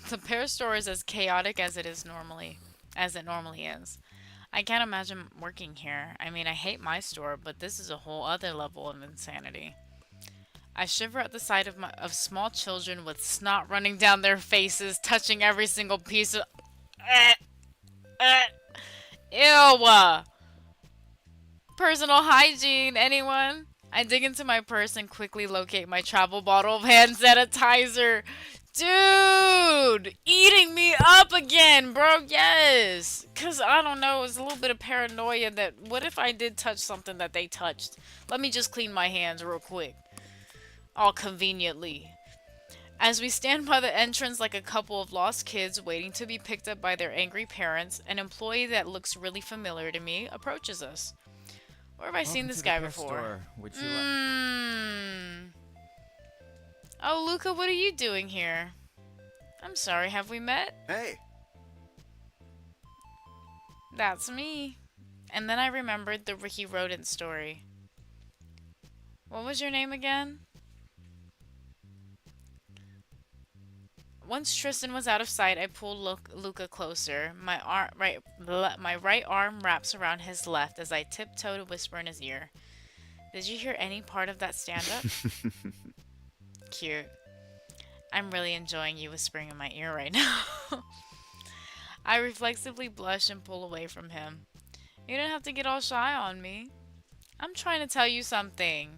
The pear store is as chaotic as it normally is. I can't imagine working here. I mean, I hate my store, but this is a whole other level of insanity. I shiver at the sight of small children with snot running down their faces, touching every single piece of... Ew! Personal hygiene, anyone? I dig into my purse and quickly locate my travel bottle of hand sanitizer. Dude, eating me up again, bro. Yes. Because I don't know, it's a little bit of paranoia that what if I did touch something that they touched? Let me just clean my hands real quick. All conveniently. As we stand by the entrance like a couple of lost kids waiting to be picked up by their angry parents, an employee that looks really familiar to me approaches us. Where have I seen Welcome this to the guy pet before? store. Would you Oh, Luca, what are you doing here? I'm sorry, have we met? Hey! That's me. And then I remembered the Ricky Rodent story. What was your name again? Once Tristan was out of sight, I pulled Luca closer. My right arm wraps around his left as I tiptoe to whisper in his ear. Did you hear any part of that stand-up? Cute. I'm really enjoying you whispering in my ear right now. I reflexively blush and pull away from him. You don't have to get all shy on me. I'm trying to tell you something.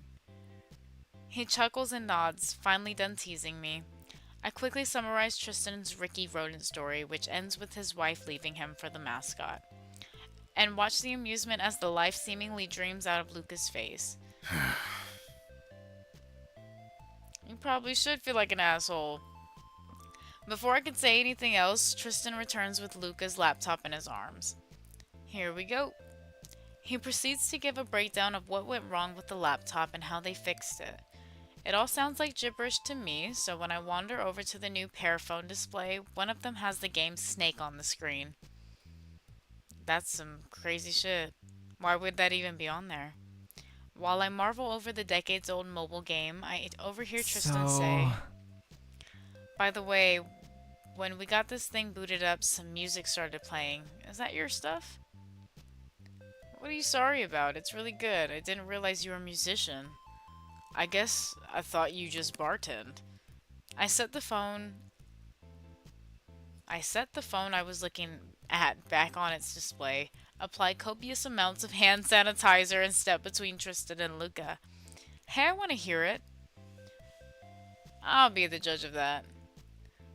He chuckles and nods, finally done teasing me. I quickly summarize Tristan's Ricky Rodent story, which ends with his wife leaving him for the mascot, and watch the amusement as the life seemingly dreams out of Luca's face. You probably should feel like an asshole. Before I could say anything else, Tristan returns with Luca's laptop in his arms. Here we go. He proceeds to give a breakdown of what went wrong with the laptop and how they fixed it. It all sounds like gibberish to me, so when I wander over to the new Pearphone display, one of them has the game Snake on the screen. That's some crazy shit. Why would that even be on there? While I marvel over the decades-old mobile game, I overhear Tristan say, by the way, when we got this thing booted up, some music started playing. Is that your stuff? What are you sorry about? It's really good. I didn't realize you were a musician. I guess I thought you just bartend. I set the phone I was looking at back on its display, applied copious amounts of hand sanitizer, and stepped between Tristan and Luca. Hey, I want to hear it. I'll be the judge of that.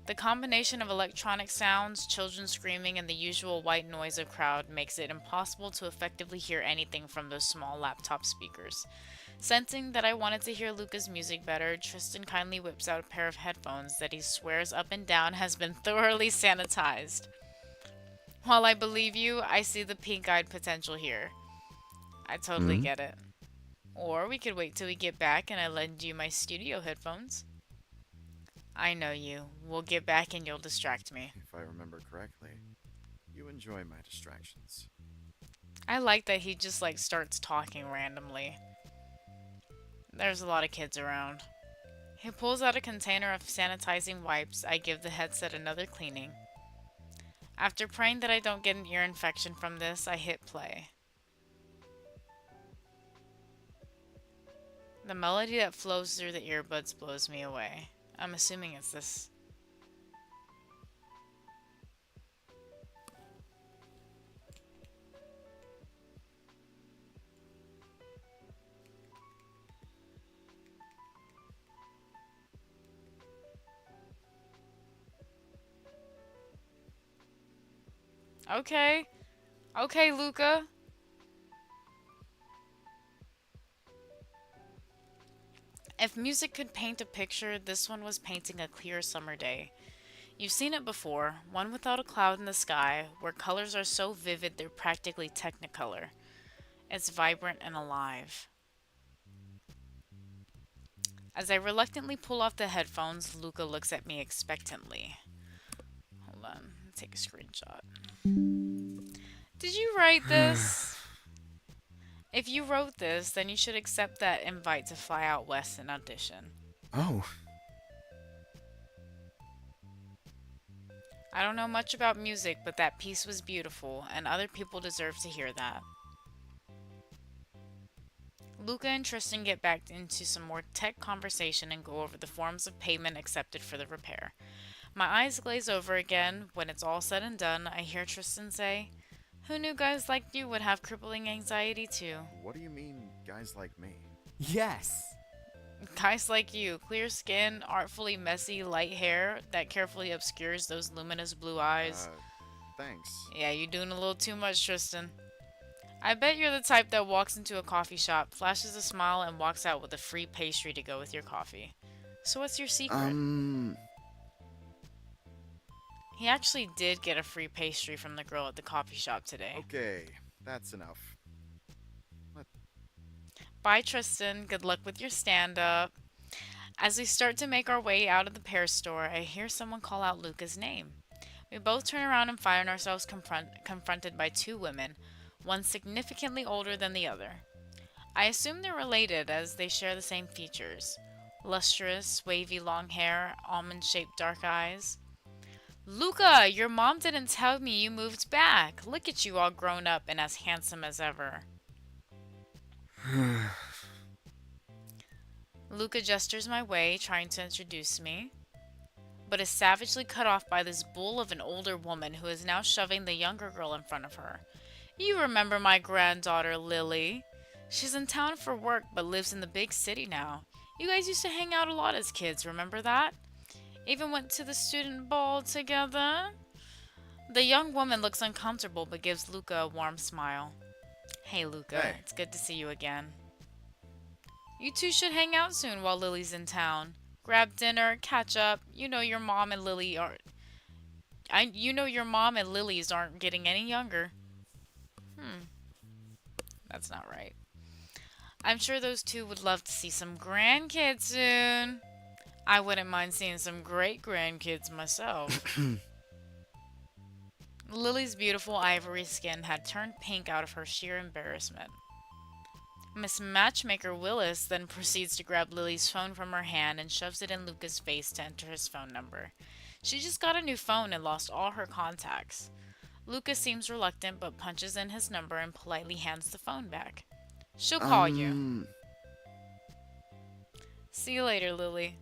The combination of electronic sounds, children screaming, and the usual white noise of crowd makes it impossible to effectively hear anything from those small laptop speakers. Sensing that I wanted to hear Luca's music better, Tristan kindly whips out a pair of headphones that he swears up and down has been thoroughly sanitized. While I believe you, I see the pink-eyed potential here. I totally get it. Or we could wait till we get back and I lend you my studio headphones. I know you. We'll get back and you'll distract me. If I remember correctly, you enjoy my distractions. I like that he just starts talking randomly. There's a lot of kids around. He pulls out a container of sanitizing wipes. I give the headset another cleaning. After praying that I don't get an ear infection from this, I hit play. The melody that flows through the earbuds blows me away. I'm assuming it's this. Okay. Okay, Luca. If music could paint a picture, this one was painting a clear summer day. You've seen it before, one without a cloud in the sky, where colors are so vivid they're practically technicolor. It's vibrant and alive. As I reluctantly pull off the headphones, Luca looks at me expectantly. Hold on, take a screenshot. Did you write this? If you wrote this, then you should accept that invite to fly out west and audition. Oh, I don't know much about music, but that piece was beautiful, and other people deserve to hear that. Luca and Tristan get back into some more tech conversation and go over the forms of payment accepted for the repair. My eyes glaze over again. When it's all said and done, I hear Tristan say, Who knew guys like you would have crippling anxiety too? What do you mean, guys like me? Yes! Guys like you, clear skin, artfully messy, light hair that carefully obscures those luminous blue eyes. Thanks. Yeah, you doing a little too much, Tristan. I bet you're the type that walks into a coffee shop, flashes a smile, and walks out with a free pastry to go with your coffee. So what's your secret? He actually did get a free pastry from the girl at the coffee shop today. Okay, that's enough. Bye, Tristan. Good luck with your stand-up. As we start to make our way out of the pear store, I hear someone call out Luca's name. We both turn around and find ourselves confronted by two women, one significantly older than the other. I assume they're related as they share the same features. Lustrous, wavy long hair, almond-shaped dark eyes. Luca, your mom didn't tell me you moved back. Look at you all grown up and as handsome as ever. Luca gestures my way, trying to introduce me, but is savagely cut off by this bull of an older woman who is now shoving the younger girl in front of her. You remember my granddaughter, Lily. She's in town for work, but lives in the big city now. You guys used to hang out a lot as kids, remember that? Even went to the student ball together? The young woman looks uncomfortable, but gives Luca a warm smile. Hey, Luca. Hey. It's good to see you again. You two should hang out soon while Lily's in town. Grab dinner, catch up. You know your mom and Lily aren't... your mom and Lily's aren't getting any younger. That's not right. I'm sure those two would love to see some grandkids soon. I wouldn't mind seeing some great-grandkids myself. Lily's beautiful ivory skin had turned pink out of her sheer embarrassment. Miss Matchmaker Willis then proceeds to grab Lily's phone from her hand and shoves it in Luca's face to enter his phone number. She just got a new phone and lost all her contacts. Luca seems reluctant but punches in his number and politely hands the phone back. She'll call you. See you later, Lily.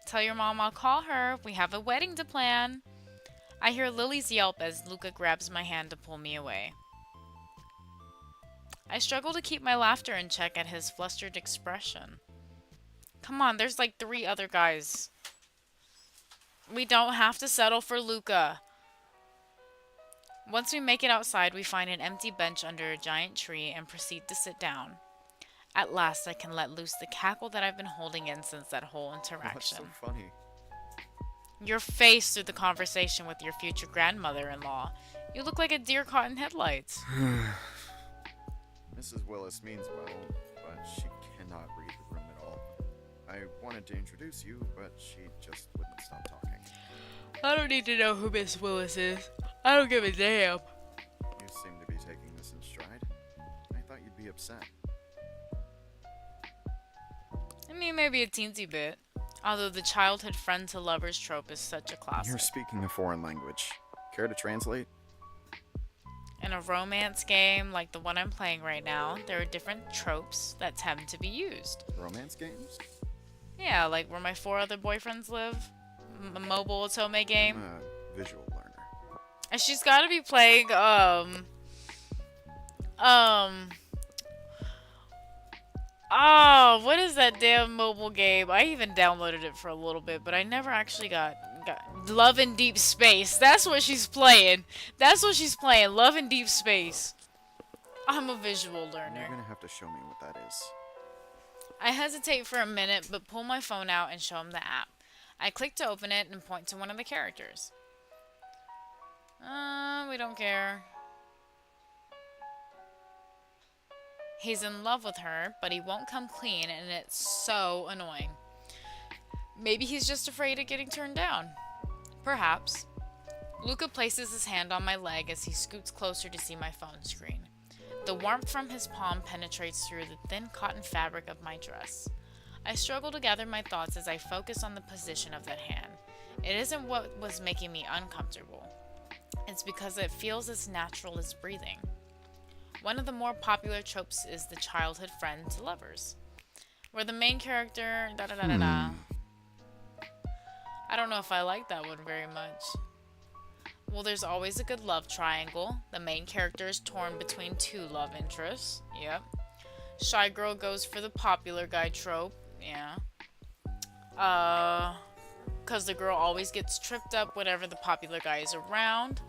Tell your mom I'll call her. We have a wedding to plan. I hear Lily's yelp as Luca grabs my hand to pull me away. I struggle to keep my laughter in check at his flustered expression. Come on, there's like 3 other guys. We don't have to settle for Luca. Once we make it outside, we find an empty bench under a giant tree and proceed to sit down. At last, I can let loose the cackle that I've been holding in since that whole What's interaction. so funny? Your face through the conversation with your future grandmother-in-law. You look like a deer caught in headlights. Mrs. Willis means well, but she cannot read the room at all. I wanted to introduce you, but she just wouldn't stop talking. I don't need to know who Miss Willis is. I don't give a damn. You seem to be taking this in stride. I thought you'd be upset. I mean, maybe a teensy bit. Although the childhood friend to lovers trope is such a classic. You're speaking a foreign language. Care to translate? In a romance game like the one I'm playing right now, there are different tropes that tend to be used. Romance games? Yeah, like where my 4 other boyfriends live. A mobile otome game. I'm a visual learner. And she's gotta be playing, oh, what is that damn mobile game? I even downloaded it for a little bit, but I never actually got Love in Deep Space. That's what she's playing. That's what she's playing. Love in Deep Space. I'm a visual learner. You're gonna have to show me what that is. I hesitate for a minute, but pull my phone out and show him the app. I click to open it and point to one of the characters. We don't care. He's in love with her, but he won't come clean, and it's so annoying. Maybe he's just afraid of getting turned down. Perhaps. Luca places his hand on my leg as he scoots closer to see my phone screen. The warmth from his palm penetrates through the thin cotton fabric of my dress. I struggle to gather my thoughts as I focus on the position of that hand. It isn't what was making me uncomfortable. It's because it feels as natural as breathing. One of the more popular tropes is the childhood friend to lovers, where the main character I don't know if I like that one very much. Well, there's always a good love triangle. The main character is torn between two love interests. Yep. Shy girl goes for the popular guy trope. Yeah. Uh, cause the girl always gets tripped up whenever the popular guy is around.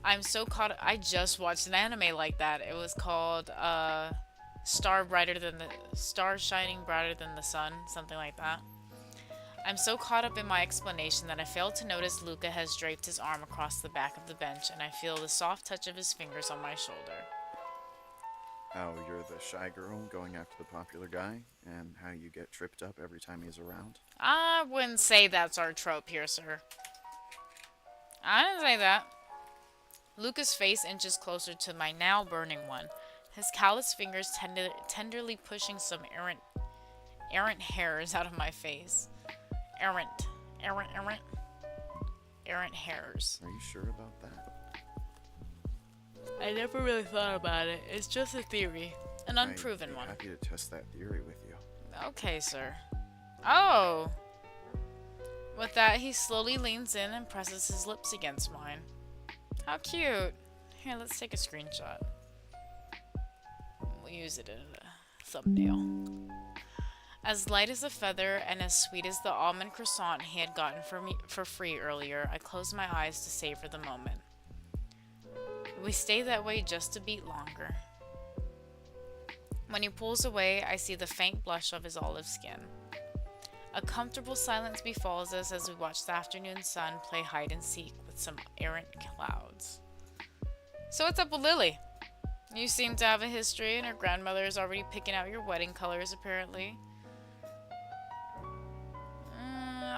I'm so caught. I just watched an anime like that. It was called Star Shining Brighter Than the Sun, something like that. I'm so caught up in my explanation that I failed to notice Luca has draped his arm across the back of the bench, and I feel the soft touch of his fingers on my shoulder. How you're the shy girl going after the popular guy, and how you get tripped up every time he's around. I wouldn't say that's our trope here, sir. I didn't say that. Luca's face inches closer to my now burning one, his callous fingers tenderly pushing some errant hairs out of my face. Errant hairs. Are you sure about that? I never really thought about it. It's just a theory. An unproven I'd be one. happy to test that theory with you. Okay, sir. Oh! With that, he slowly leans in and presses his lips against mine. How cute. Here, let's take a screenshot. We'll use it in a thumbnail. As light as a feather and as sweet as the almond croissant he had gotten for free earlier, I closed my eyes to savor the moment. We stay that way just a beat longer. When he pulls away, I see the faint blush of his olive skin. A comfortable silence befalls us as we watch the afternoon sun play hide and seek with some errant clouds. So what's up with Lily? You seem to have a history, and her grandmother is already picking out your wedding colors, apparently.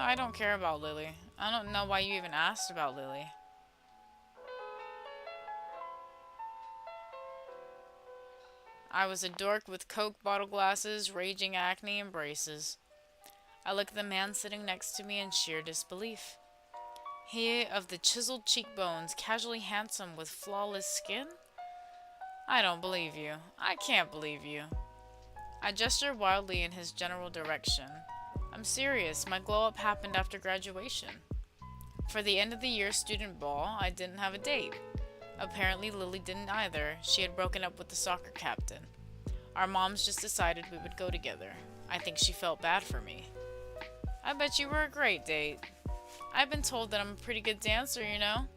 I don't care about Lily. I don't know why you even asked about Lily. I was a dork with Coke bottle glasses, raging acne, and braces. I look at the man sitting next to me in sheer disbelief. He of the chiseled cheekbones, casually handsome with flawless skin? I don't believe you. I can't believe you. I gesture wildly in his general direction. I'm serious. My glow-up happened after graduation. For the end of the year student ball, I didn't have a date. Apparently Lily didn't either. She had broken up with the soccer captain. Our moms just decided we would go together. I think she felt bad for me. I bet you were a great date. I've been told that I'm a pretty good dancer, you know?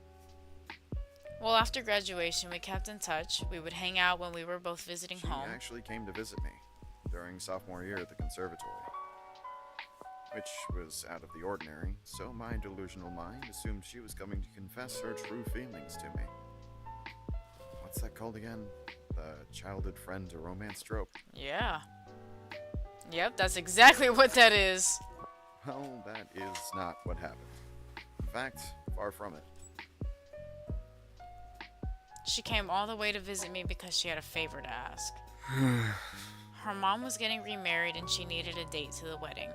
Well, after graduation, we kept in touch. We would hang out when we were both visiting home. She actually came to visit me during sophomore year at the conservatory, which was out of the ordinary, so my delusional mind assumed she was coming to confess her true feelings to me. What's that called again? The childhood friend to romance trope. Yeah. Yep, that's exactly what that is. Well, that is not what happened. In fact, far from it. She came all the way to visit me because she had a favor to ask. Her mom was getting remarried and she needed a date to the wedding.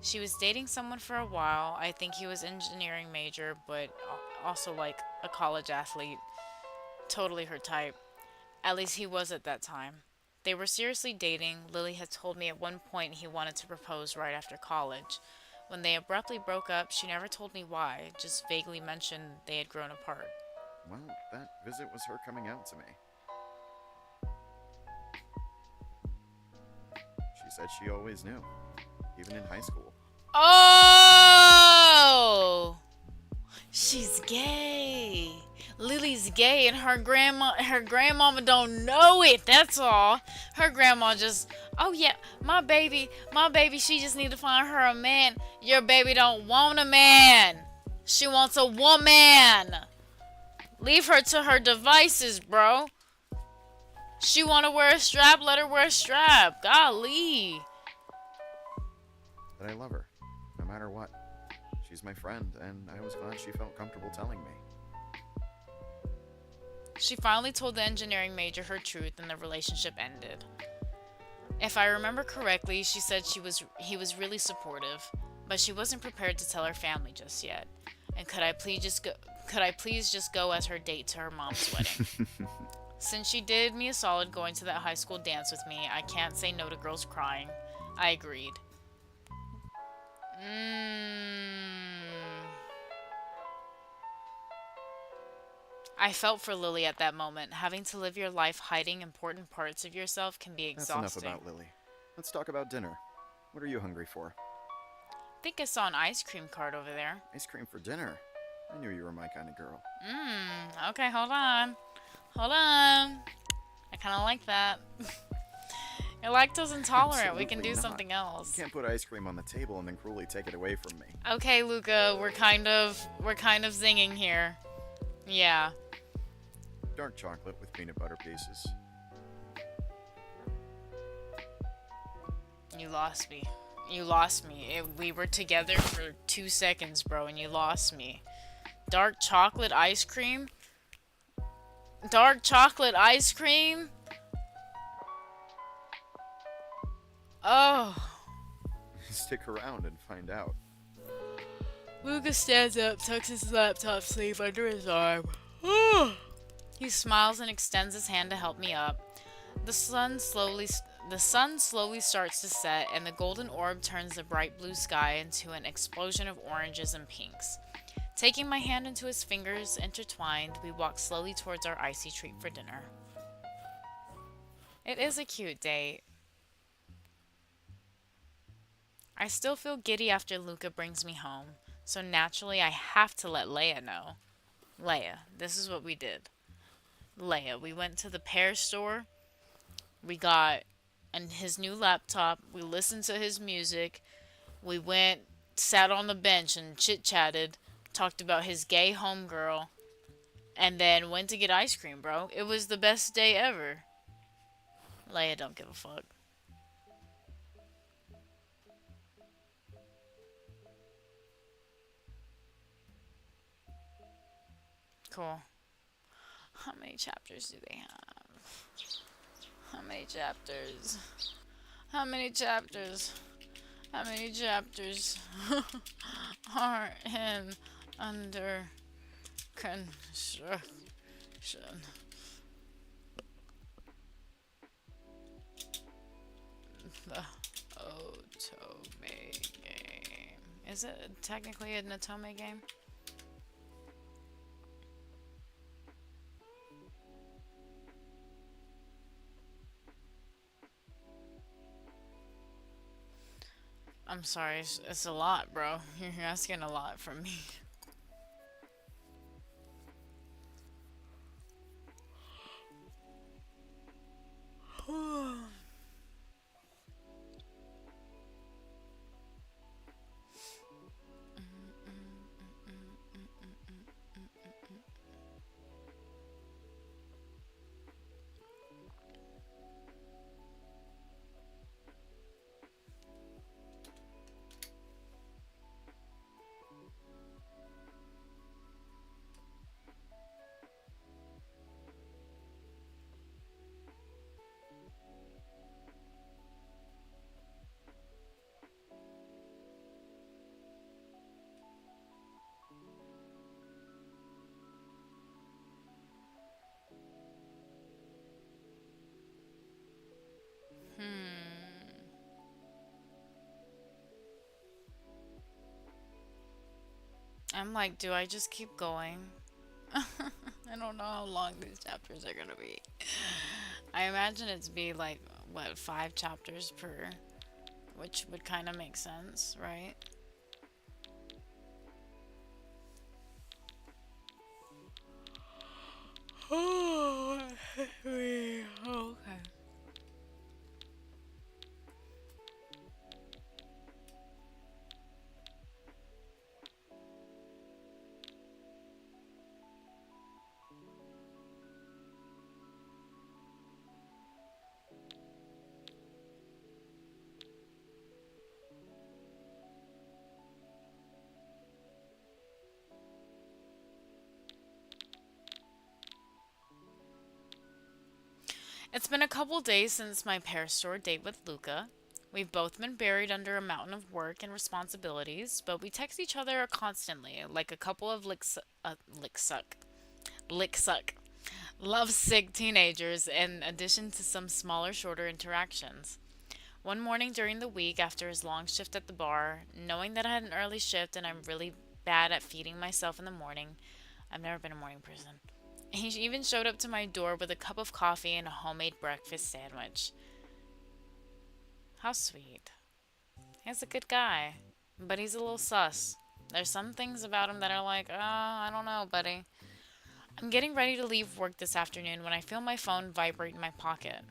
She was dating someone for a while. I think he was engineering major, but also like a college athlete. Totally her type. At least he was at that time. They were seriously dating. Lily had told me at one point he wanted to propose right after college. When they abruptly broke up, she never told me why, just vaguely mentioned they had grown apart. Well, that visit was her coming out to me. She said she always knew, even in high school. Oh! She's gay. Lily's gay and her grandmama don't know it, that's all. Her grandma just, oh yeah, my baby, she just need to find her a man. Your baby don't want a man. She wants a woman. Leave her to her devices, bro. She want to wear a strap, let her wear a strap. Golly. But I love her, no matter what. She's my friend, and I was glad she felt comfortable telling me. She finally told the engineering major her truth, and the relationship ended. If I remember correctly, she said he was really supportive, but she wasn't prepared to tell her family just yet. And could I please just go as her date to her mom's wedding? Since she did me a solid going to that high school dance with me, I can't say no to girls crying. I agreed. I felt for Lily at that moment. Having to live your life hiding important parts of yourself can be That's enough exhausting. about Lily. Let's talk about dinner. What are you hungry for? I think I saw an ice cream cart over there. Ice cream for dinner? I knew you were my kind of girl. Okay, hold on. Hold on. I kind of like that. You're lactose intolerant. We can Absolutely do not. something You else. can't put ice cream on the table and then cruelly take it away from me. Okay, Luca, we're kind of zinging here. Yeah. Dark chocolate with peanut butter pieces. You lost me. You lost me. We were together for 2 seconds, bro, and you lost me. Dark chocolate ice cream? Dark chocolate ice cream? Oh. Stick around and find out. Lucas stands up, tucks his laptop sleeve under his arm. He smiles and extends his hand to help me up. The sun slowly starts to set, and the golden orb turns the bright blue sky into an explosion of oranges and pinks. Taking my hand into his fingers intertwined, we walk slowly towards our icy treat for dinner. It is a cute date. I still feel giddy after Luca brings me home, so naturally I have to let Leia know. Leia, this is what we did. Leia, we went to the Pear store, we got his new laptop, we listened to his music, we went, sat on the bench and chit-chatted, talked about his gay homegirl, and then went to get ice cream, bro. It was the best day ever. Leia don't give a fuck. Cool. How many chapters do they have? How many chapters? How many chapters? How many chapters are in under construction? The Otome game. Is it technically an Otome game? I'm sorry, it's a lot, bro. You're asking a lot from me. I'm like, do I just keep going? I don't know how long these chapters are gonna be. I imagine it's be like, what, 5 chapters per, which would kind of make sense, right? Okay. It's been a couple days since my pair store date with Luca. We've both been buried under a mountain of work and responsibilities, but we text each other constantly, like a couple of lick suck, love sick teenagers, in addition to some smaller, shorter interactions. One morning during the week, after his long shift at the bar, knowing that I had an early shift and I'm really bad at feeding myself in the morning, I've never been a morning person. He even showed up to my door with a cup of coffee and a homemade breakfast sandwich. How sweet. He's a good guy, but he's a little sus. There's some things about him that are like, I don't know, buddy. I'm getting ready to leave work this afternoon when I feel my phone vibrate in my pocket.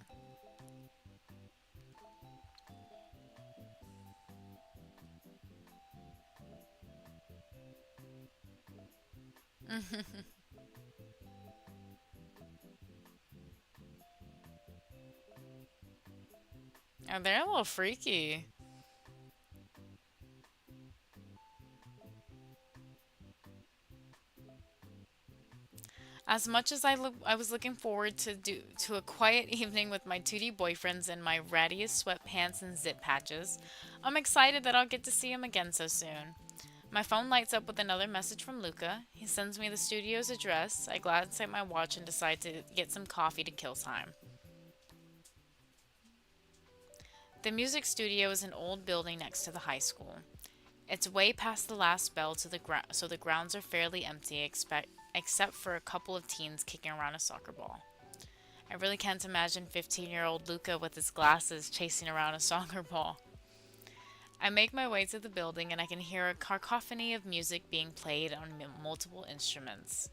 Oh, they're a little freaky. As much as I was looking forward to a quiet evening with my 2D boyfriends in my rattiest sweatpants and zip patches, I'm excited that I'll get to see him again so soon. My phone lights up with another message from Luca. He sends me the studio's address. I glance at my watch and decide to get some coffee to kill time. The music studio is an old building next to the high school. It's way past the last bell to the so the grounds are fairly empty except for a couple of teens kicking around a soccer ball. I really can't imagine 15-year-old Luca with his glasses chasing around a soccer ball. I make my way to the building and I can hear a cacophony of music being played on multiple instruments.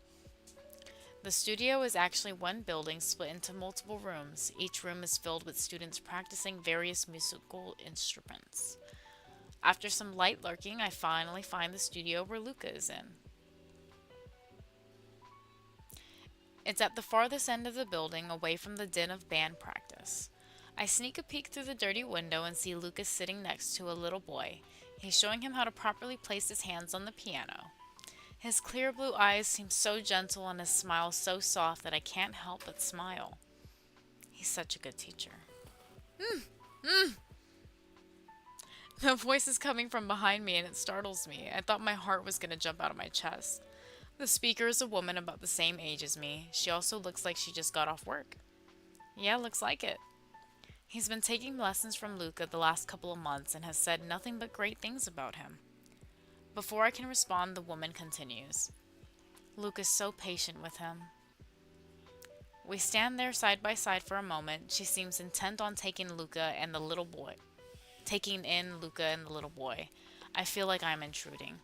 The studio is actually one building split into multiple rooms. Each room is filled with students practicing various musical instruments. After some light lurking, I finally find the studio where Luca is in. It's at the farthest end of the building, away from the din of band practice. I sneak a peek through the dirty window and see Lucas sitting next to a little boy. He's showing him how to properly place his hands on the piano. His clear blue eyes seem so gentle and his smile so soft that I can't help but smile. He's such a good teacher. The voice is coming from behind me and it startles me. I thought my heart was going to jump out of my chest. The speaker is a woman about the same age as me. She also looks like she just got off work. Yeah, looks like it. He's been taking lessons from Luca the last couple of months and has said nothing but great things about him. Before I can respond, the woman continues. Luca's so patient with him. We stand there side by side for a moment. She seems intent on taking in Luca and the little boy. I feel like I'm intruding.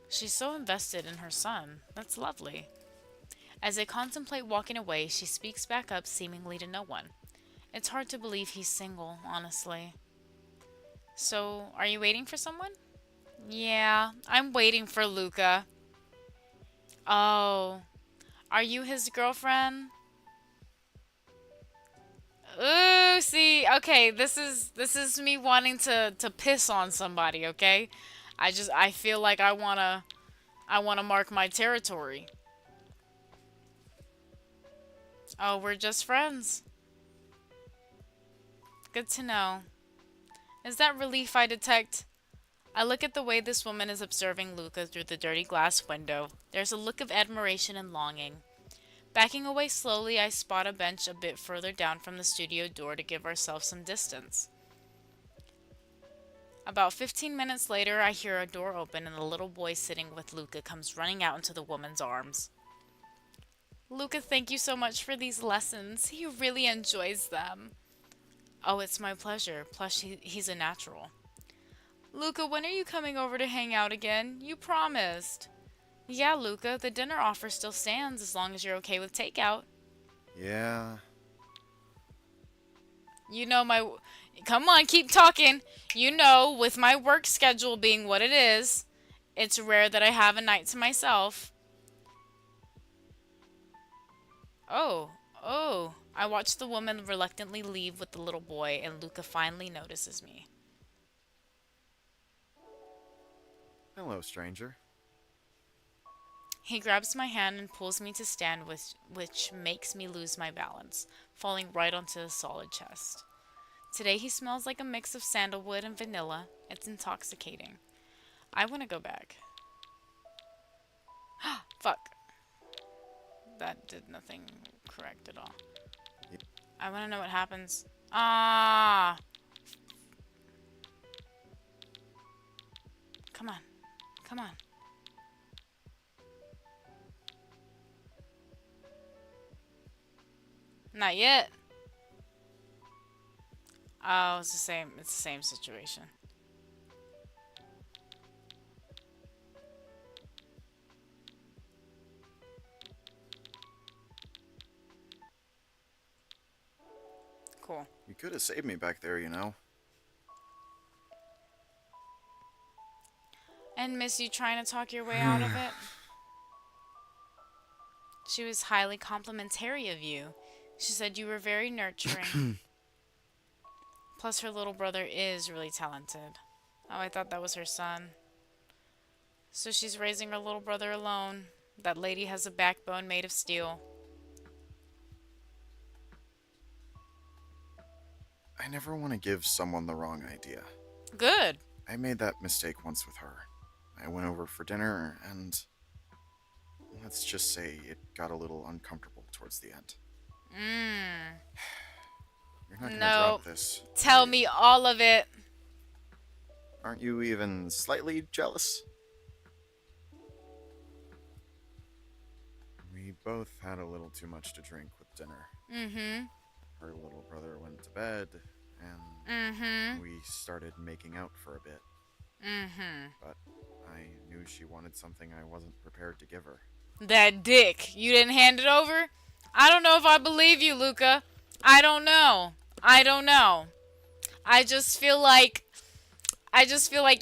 She's so invested in her son. That's lovely. As I contemplate walking away, she speaks back up seemingly to no one. It's hard to believe he's single, honestly. So, are you waiting for someone? Yeah, I'm waiting for Luca. Oh, are you his girlfriend? Ooh, see, okay, this is me wanting to piss on somebody, okay? I feel like I wanna mark my territory. Oh, we're just friends. Good to know. Is that relief I detect? I look at the way this woman is observing Luca through the dirty glass window. There's a look of admiration and longing. Backing away slowly, I spot a bench a bit further down from the studio door to give ourselves some distance. About 15 minutes later, I hear a door open and the little boy sitting with Luca comes running out into the woman's arms. Luca, thank you so much for these lessons. He really enjoys them. Oh, it's my pleasure. Plus, he's a natural. Luca, when are you coming over to hang out again? You promised. Yeah, Luca, the dinner offer still stands as long as you're okay with takeout. Yeah. You know Come on, keep talking. You know, with my work schedule being what it is, it's rare that I have a night to myself. Oh. I watch the woman reluctantly leave with the little boy, and Luca finally notices me. Hello, stranger. He grabs my hand and pulls me to stand, which makes me lose my balance, falling right onto the solid chest. Today he smells like a mix of sandalwood and vanilla. It's intoxicating. I want to go back. Fuck. That did nothing correct at all. I want to know what happens. Ah! Come on. Not yet. Oh, it's the same. It's the same situation. Cool. You could have saved me back there, you know. And miss you trying to talk your way out of it? She was highly complimentary of you. She said you were very nurturing. Plus, her little brother is really talented. Oh, I thought that was her son. So she's raising her little brother alone. That lady has a backbone made of steel. I never want to give someone the wrong idea. Good. I made that mistake once with her. I went over for dinner, and let's just say it got a little uncomfortable towards the end. You're not gonna No. drop this. Tell me all of it. Aren't you even slightly jealous? We both had a little too much to drink with dinner. Mm-hmm. Her little brother went to bed, and Mm-hmm. we started making out for a bit. Mm-hmm. But I knew she wanted something I wasn't prepared to give her. That dick. You didn't hand it over? I don't know if I believe you, Luca. I don't know. I don't know. I just feel like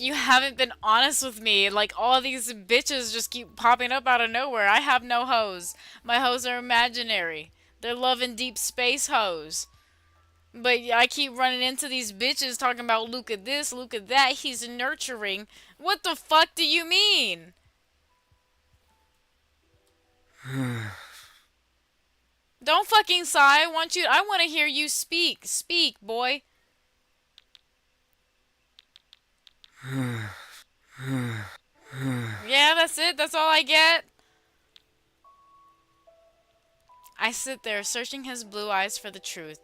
you haven't been honest with me. Like, all these bitches just keep popping up out of nowhere. I have no hoes. My hoes are imaginary. They're loving deep space hoes. But I keep running into these bitches talking about Luca this, Luca that. He's nurturing. What the fuck do you mean? Don't fucking sigh. I want to hear you speak. Speak, boy. Yeah, that's it. That's all I get. I sit there searching his blue eyes for the truth.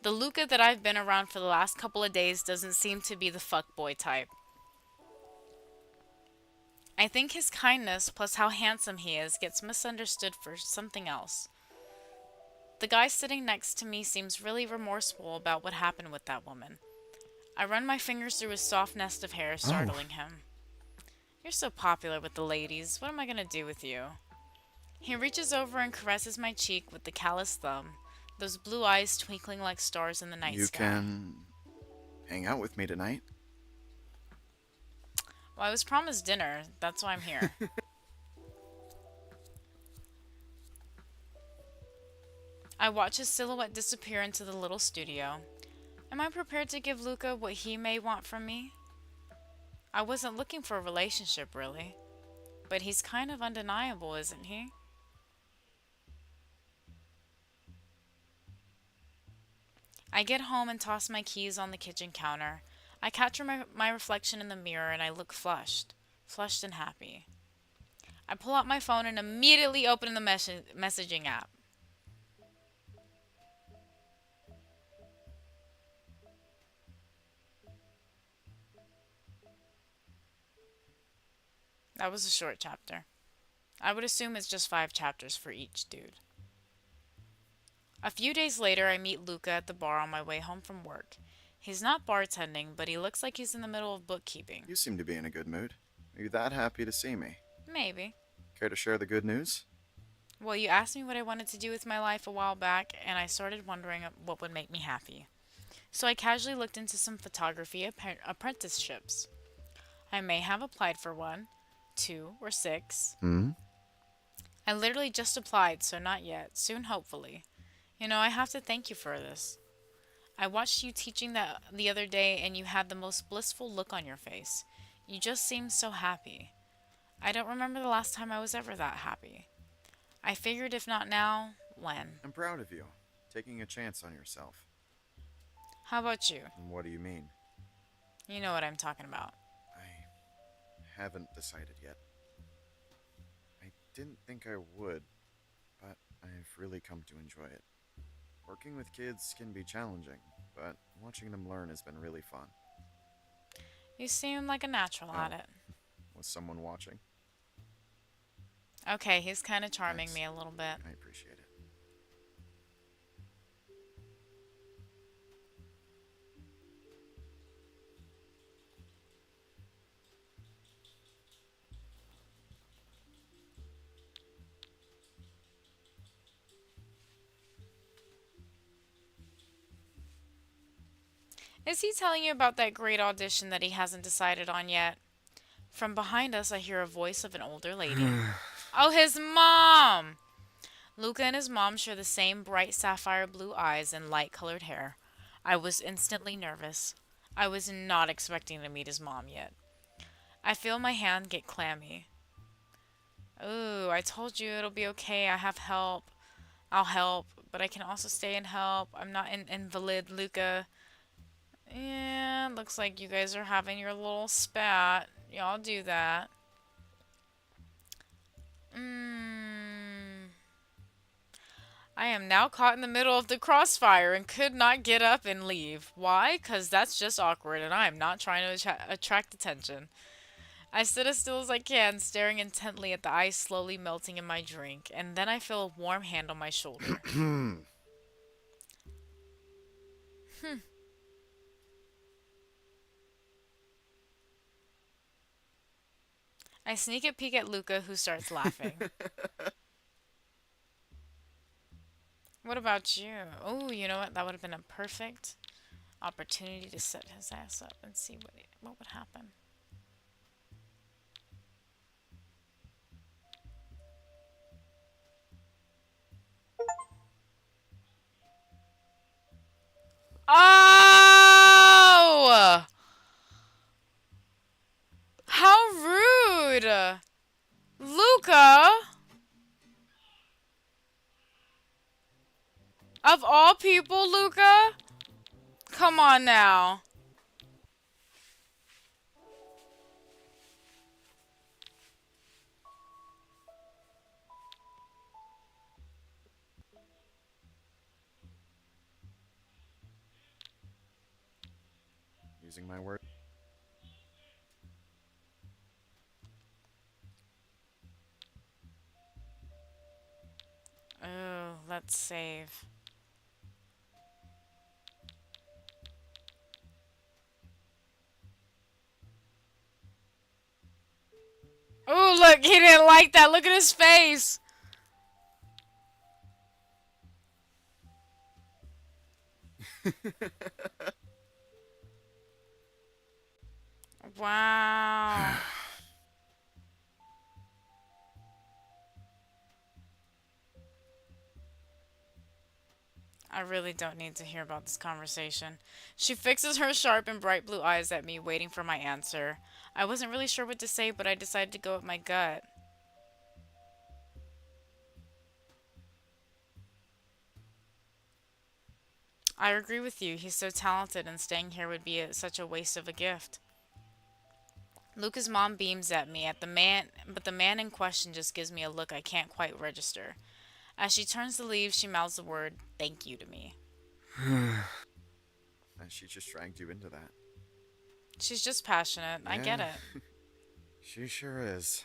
The Luca that I've been around for the last couple of days doesn't seem to be the fuckboy type. I think his kindness plus how handsome he is gets misunderstood for something else. The guy sitting next to me seems really remorseful about what happened with that woman. I run my fingers through his soft nest of hair, startling him. You're so popular with the ladies. What am I gonna do with you? He reaches over and caresses my cheek with the calloused thumb, those blue eyes twinkling like stars in the night You sky. can hang out with me tonight. Well, I was promised dinner. That's why I'm here. I watch his silhouette disappear into the little studio. Am I prepared to give Luca what he may want from me? I wasn't looking for a relationship, really. But he's kind of undeniable, isn't he? I get home and toss my keys on the kitchen counter. I capture my reflection in the mirror and I look flushed. Flushed and happy. I pull out my phone and immediately open the messaging app. That was a short chapter. I would assume it's just 5 chapters for each dude. A few days later, I meet Luca at the bar on my way home from work. He's not bartending, but he looks like he's in the middle of bookkeeping. You seem to be in a good mood. Are you that happy to see me? Maybe. Care to share the good news? Well, you asked me what I wanted to do with my life a while back, and I started wondering what would make me happy. So I casually looked into some photography apprenticeships. I may have applied for one, 2, or 6. I literally just applied, so not yet. Soon, hopefully. You know, I have to thank you for this. I watched you teaching that the other day, and you had the most blissful look on your face. You just seemed so happy. I don't remember the last time I was ever that happy. I figured if not now, when? I'm proud of you. Taking a chance on yourself. How about you? What do you mean? You know what I'm talking about. I haven't decided yet. I didn't think I would, but I've really come to enjoy it. Working with kids can be challenging, but watching them learn has been really fun. You seem like a natural at it. Was someone watching? Okay, he's kind of charming Thanks. me a little bit. I appreciate it. Is he telling you about that great audition that he hasn't decided on yet? From behind us, I hear a voice of an older lady. Oh, his mom! Luca and his mom share the same bright sapphire blue eyes and light colored hair. I was instantly nervous. I was not expecting to meet his mom yet. I feel my hand get clammy. Ooh, I told you it'll be okay. I have help. I'll help, but I can also stay and help. I'm not an invalid, Luca. Yeah, looks like you guys are having your little spat. Y'all do that. I am now caught in the middle of the crossfire and could not get up and leave. Why? Because that's just awkward and I am not trying to attract attention. I stood as still as I can, staring intently at the ice slowly melting in my drink, and then I feel a warm hand on my shoulder. I sneak a peek at Luca, who starts laughing. What about you? Oh, you know what? That would have been a perfect opportunity to set his ass up and see what would happen. Oh! How rude! Luca! Of all people, Luca? Come on now. Using my word. Oh, let's save. Oh, look, he didn't like that. Look at his face. Wow. I really don't need to hear about this conversation. She fixes her sharp and bright blue eyes at me, waiting for my answer. I wasn't really sure what to say, but I decided to go with my gut. I agree with you. He's so talented, and staying here would be such a waste of a gift. Luca's mom beams at me but the man in question just gives me a look I can't quite register. As she turns to leave, she mouths the word "thank you" to me. And she just dragged you into that. She's just passionate. I get Yeah. it. She sure is.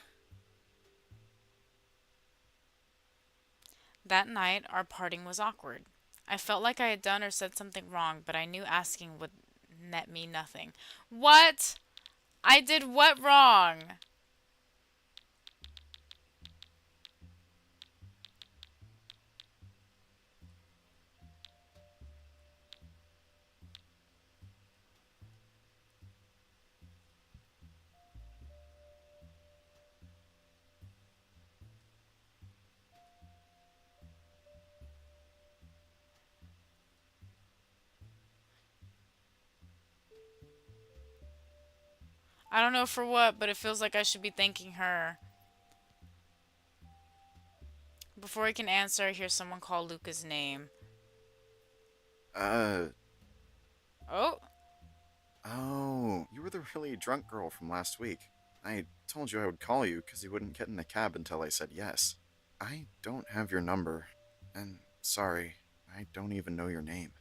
That night, our parting was awkward. I felt like I had done or said something wrong, but I knew asking would net me nothing. What? I did what wrong? I don't know for what, but it feels like I should be thanking her. Before he can answer, I hear someone call Luca's name. Uh, Oh, oh, you were the really drunk girl from last week. I told you I would call you because you wouldn't get in the cab until I said yes. I don't have your number, and sorry, I don't even know your name.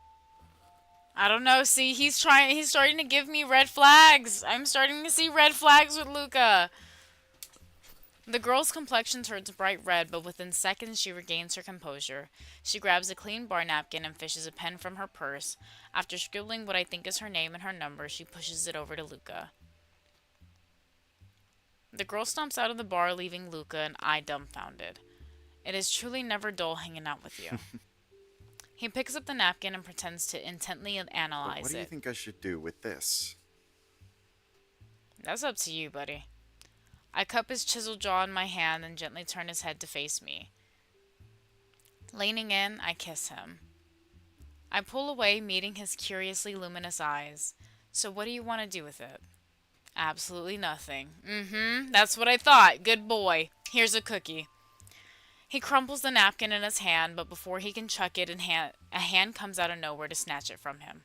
I don't know. See, he's starting to give me red flags. I'm starting to see red flags with Luca. The girl's complexion turns bright red, but within seconds she regains her composure. She grabs a clean bar napkin and fishes a pen from her purse. After scribbling what I think is her name and her number, she pushes it over to Luca. The girl stomps out of the bar, leaving Luca and I dumbfounded. It is truly never dull hanging out with you. He picks up the napkin and pretends to intently But analyze what do you it. think I should do with this? That's up to you, buddy. I cup his chiseled jaw in my hand and gently turn his head to face me. Leaning in, I kiss him. I pull away, meeting his curiously luminous eyes. So what do you want to do with it? Absolutely nothing. That's what I thought. Good boy. Here's a cookie. He crumples the napkin in his hand, but before he can chuck it, a hand comes out of nowhere to snatch it from him.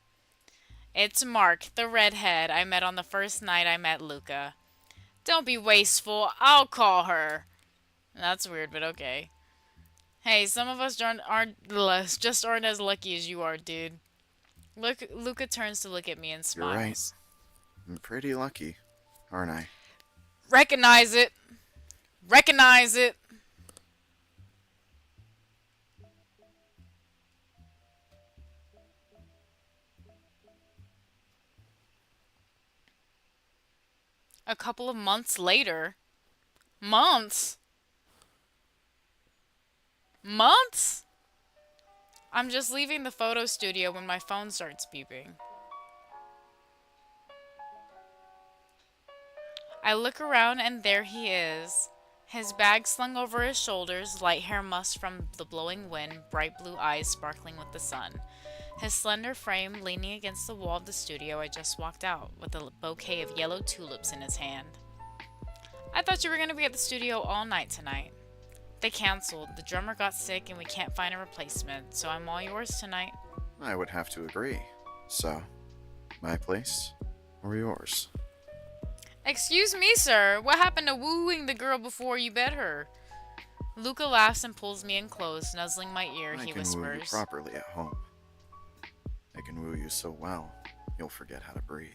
It's Mark, the redhead I met on the first night I met Luca. Don't be wasteful. I'll call her. That's weird, but okay. Hey, some of us just aren't as lucky as you are, dude. Luca turns to look at me and You're right. smiles. I'm pretty lucky, aren't I? Recognize it. Recognize it. A couple of months later. Months? Months? I'm just leaving the photo studio when my phone starts beeping. I look around and there he is. His bag slung over his shoulders, light hair mussed from the blowing wind, bright blue eyes sparkling with the sun. His slender frame leaning against the wall of the studio I just walked out, with a bouquet of yellow tulips in his hand. I thought you were going to be at the studio all night tonight. They canceled, the drummer got sick, and we can't find a replacement, so I'm all yours tonight. I would have to agree. So, my place or yours? Excuse me, sir. What happened to wooing the girl before you bed her? Luca laughs and pulls me in close, nuzzling my ear. I He can woo you whispers. properly at home. I can woo you so well, you'll forget how to breathe.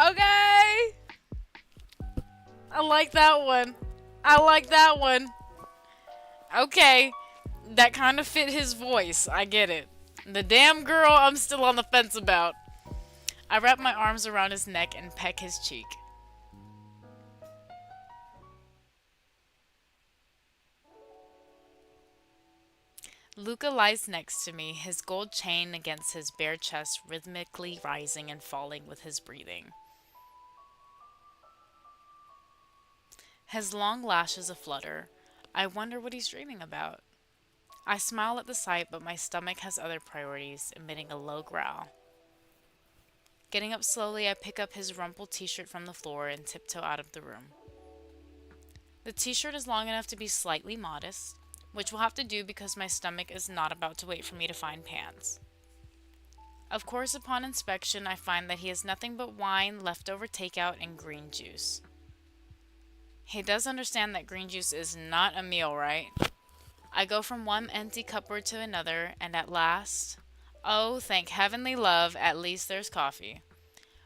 Okay. I like that one. I like that one. Okay. That kind of fit his voice. I get it. The damn girl I'm still on the fence about. I wrap my arms around his neck and peck his cheek. Luca lies next to me, his gold chain against his bare chest rhythmically rising and falling with his breathing. His long lashes aflutter. I wonder what he's dreaming about. I smile at the sight, but my stomach has other priorities, emitting a low growl. Getting up slowly, I pick up his rumpled t-shirt from the floor and tiptoe out of the room. The t-shirt is long enough to be slightly modest, which will have to do because my stomach is not about to wait for me to find pants. Of course, upon inspection, I find that he has nothing but wine, leftover takeout, and green juice. He does understand that green juice is not a meal, right? I go from one empty cupboard to another, and at last, oh, thank heavenly love, at least there's coffee.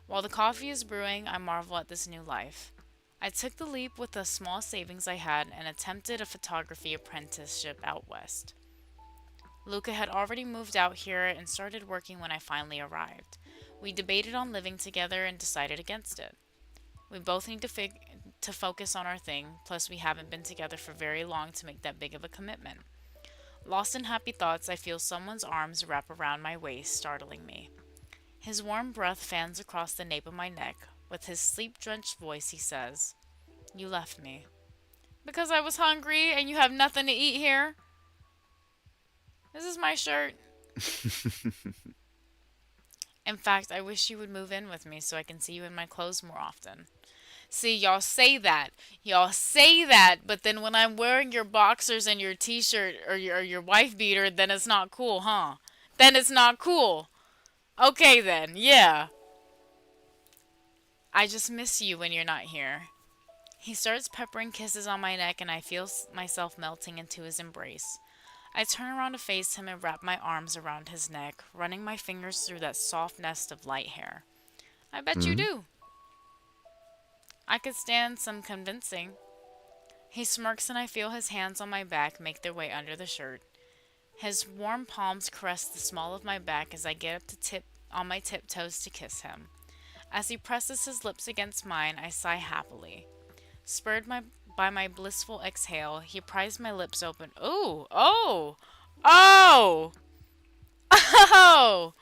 While the coffee is brewing, I marvel at this new life. I took the leap with the small savings I had and attempted a photography apprenticeship out west. Luca had already moved out here and started working when I finally arrived. We debated on living together and decided against it. We both need to focus on our thing, plus we haven't been together for very long to make that big of a commitment. Lost in happy thoughts, I feel someone's arms wrap around my waist, startling me. His warm breath fans across the nape of my neck. With his sleep-drenched voice, he says, "You left me." "Because I was hungry and you have nothing to eat here?" This is my shirt. In fact, I wish you would move in with me so I can see you in my clothes more often. See, y'all say that. Y'all say that, but then when I'm wearing your boxers and your t-shirt or your wife beater, then it's not cool, huh? Then it's not cool. Okay then, yeah. I just miss you when you're not here. He starts peppering kisses on my neck and I feel myself melting into his embrace. I turn around to face him and wrap my arms around his neck, running my fingers through that soft nest of light hair. I bet you do. I could stand some convincing. He smirks and I feel his hands on my back make their way under the shirt. His warm palms caress the small of my back as I get up on my tiptoes to kiss him. As he presses his lips against mine, I sigh happily. Spurred by my blissful exhale, he prized my lips open. Ooh, oh, oh, oh!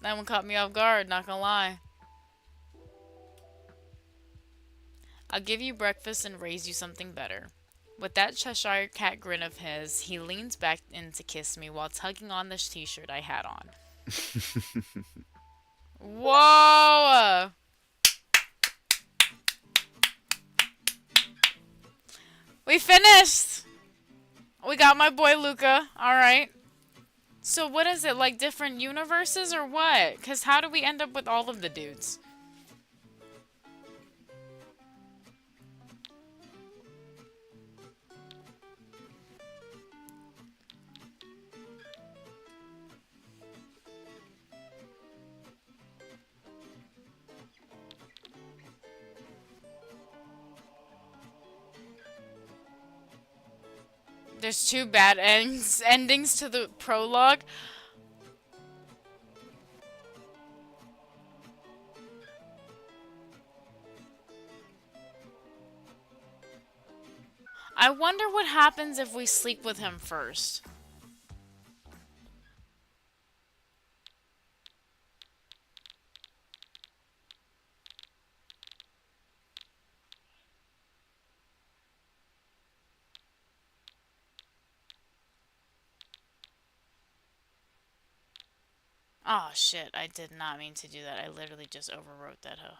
That one caught me off guard, not gonna lie. I'll give you breakfast and raise you something better. With that Cheshire cat grin of his, he leans back in to kiss me while tugging on the t-shirt I had on. Whoa! We finished! We got my boy Luca. Alright. So what is it, like different universes or what? Because how do we end up with all of the dudes? There's two bad endings to the prologue. I wonder what happens if we sleep with him first. Oh shit, I did not mean to do that. I literally just overwrote that hoe.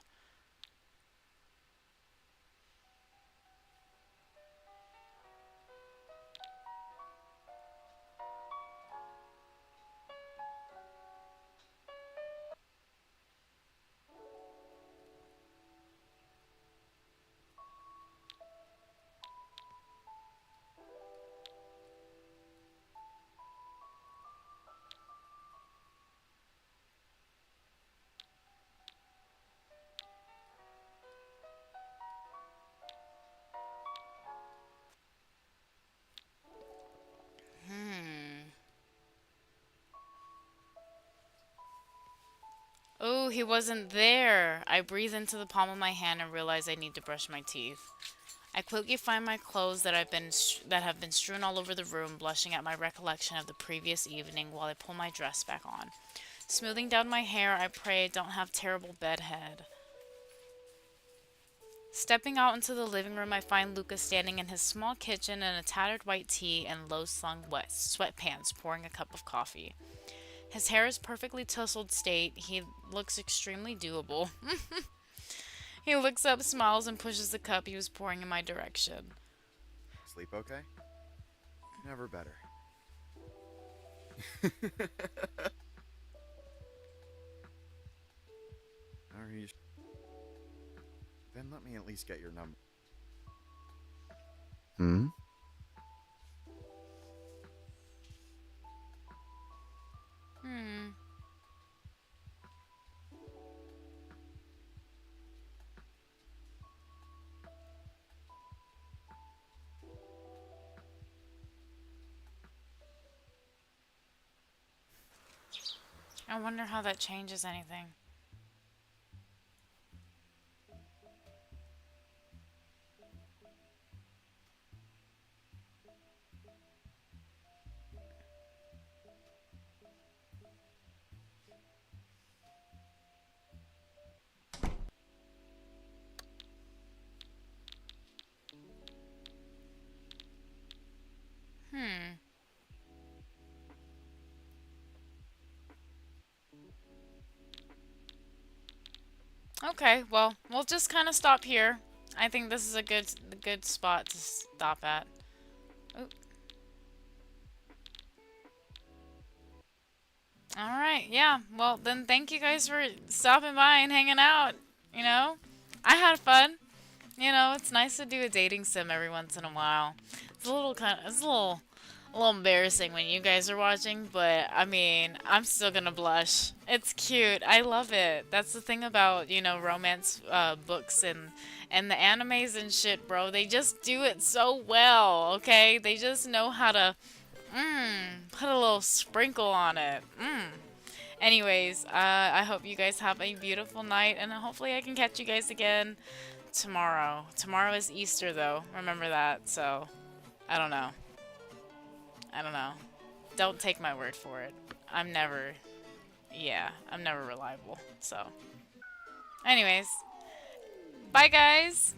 Oh, he wasn't there. I breathe into the palm of my hand and realize I need to brush my teeth. I quickly find my clothes that have been strewn all over the room, blushing at my recollection of the previous evening while I pull my dress back on. Smoothing down my hair, I pray I don't have terrible bedhead. Stepping out into the living room, I find Lucas standing in his small kitchen in a tattered white tee and low-slung wet sweatpants, pouring a cup of coffee. His hair is perfectly tousled state. He looks extremely doable. He looks up, smiles, and pushes the cup he was pouring in my direction. Sleep okay? Never better. Are you? Then let me at least get your number. Hmm? I wonder how that changes anything. Okay, well, we'll just kind of stop here. I think this is a good spot to stop at. Oop. Alright, yeah. Well, then thank you guys for stopping by and hanging out. You know? I had fun. You know, it's nice to do a dating sim every once in a while. It's a little embarrassing when you guys are watching, but I mean, I'm still gonna blush. It's cute. I love it. That's the thing about, you know, romance books and the animes and shit, bro. They just do it so well, okay? They just know how to put a little sprinkle on it. Anyways, I hope you guys have a beautiful night, and hopefully I can catch you guys again tomorrow. Tomorrow is Easter, though. Remember that, so... I don't know. I don't know. Don't take my word for it. I'm never... Yeah, I'm never reliable, so... Anyways. Bye, guys!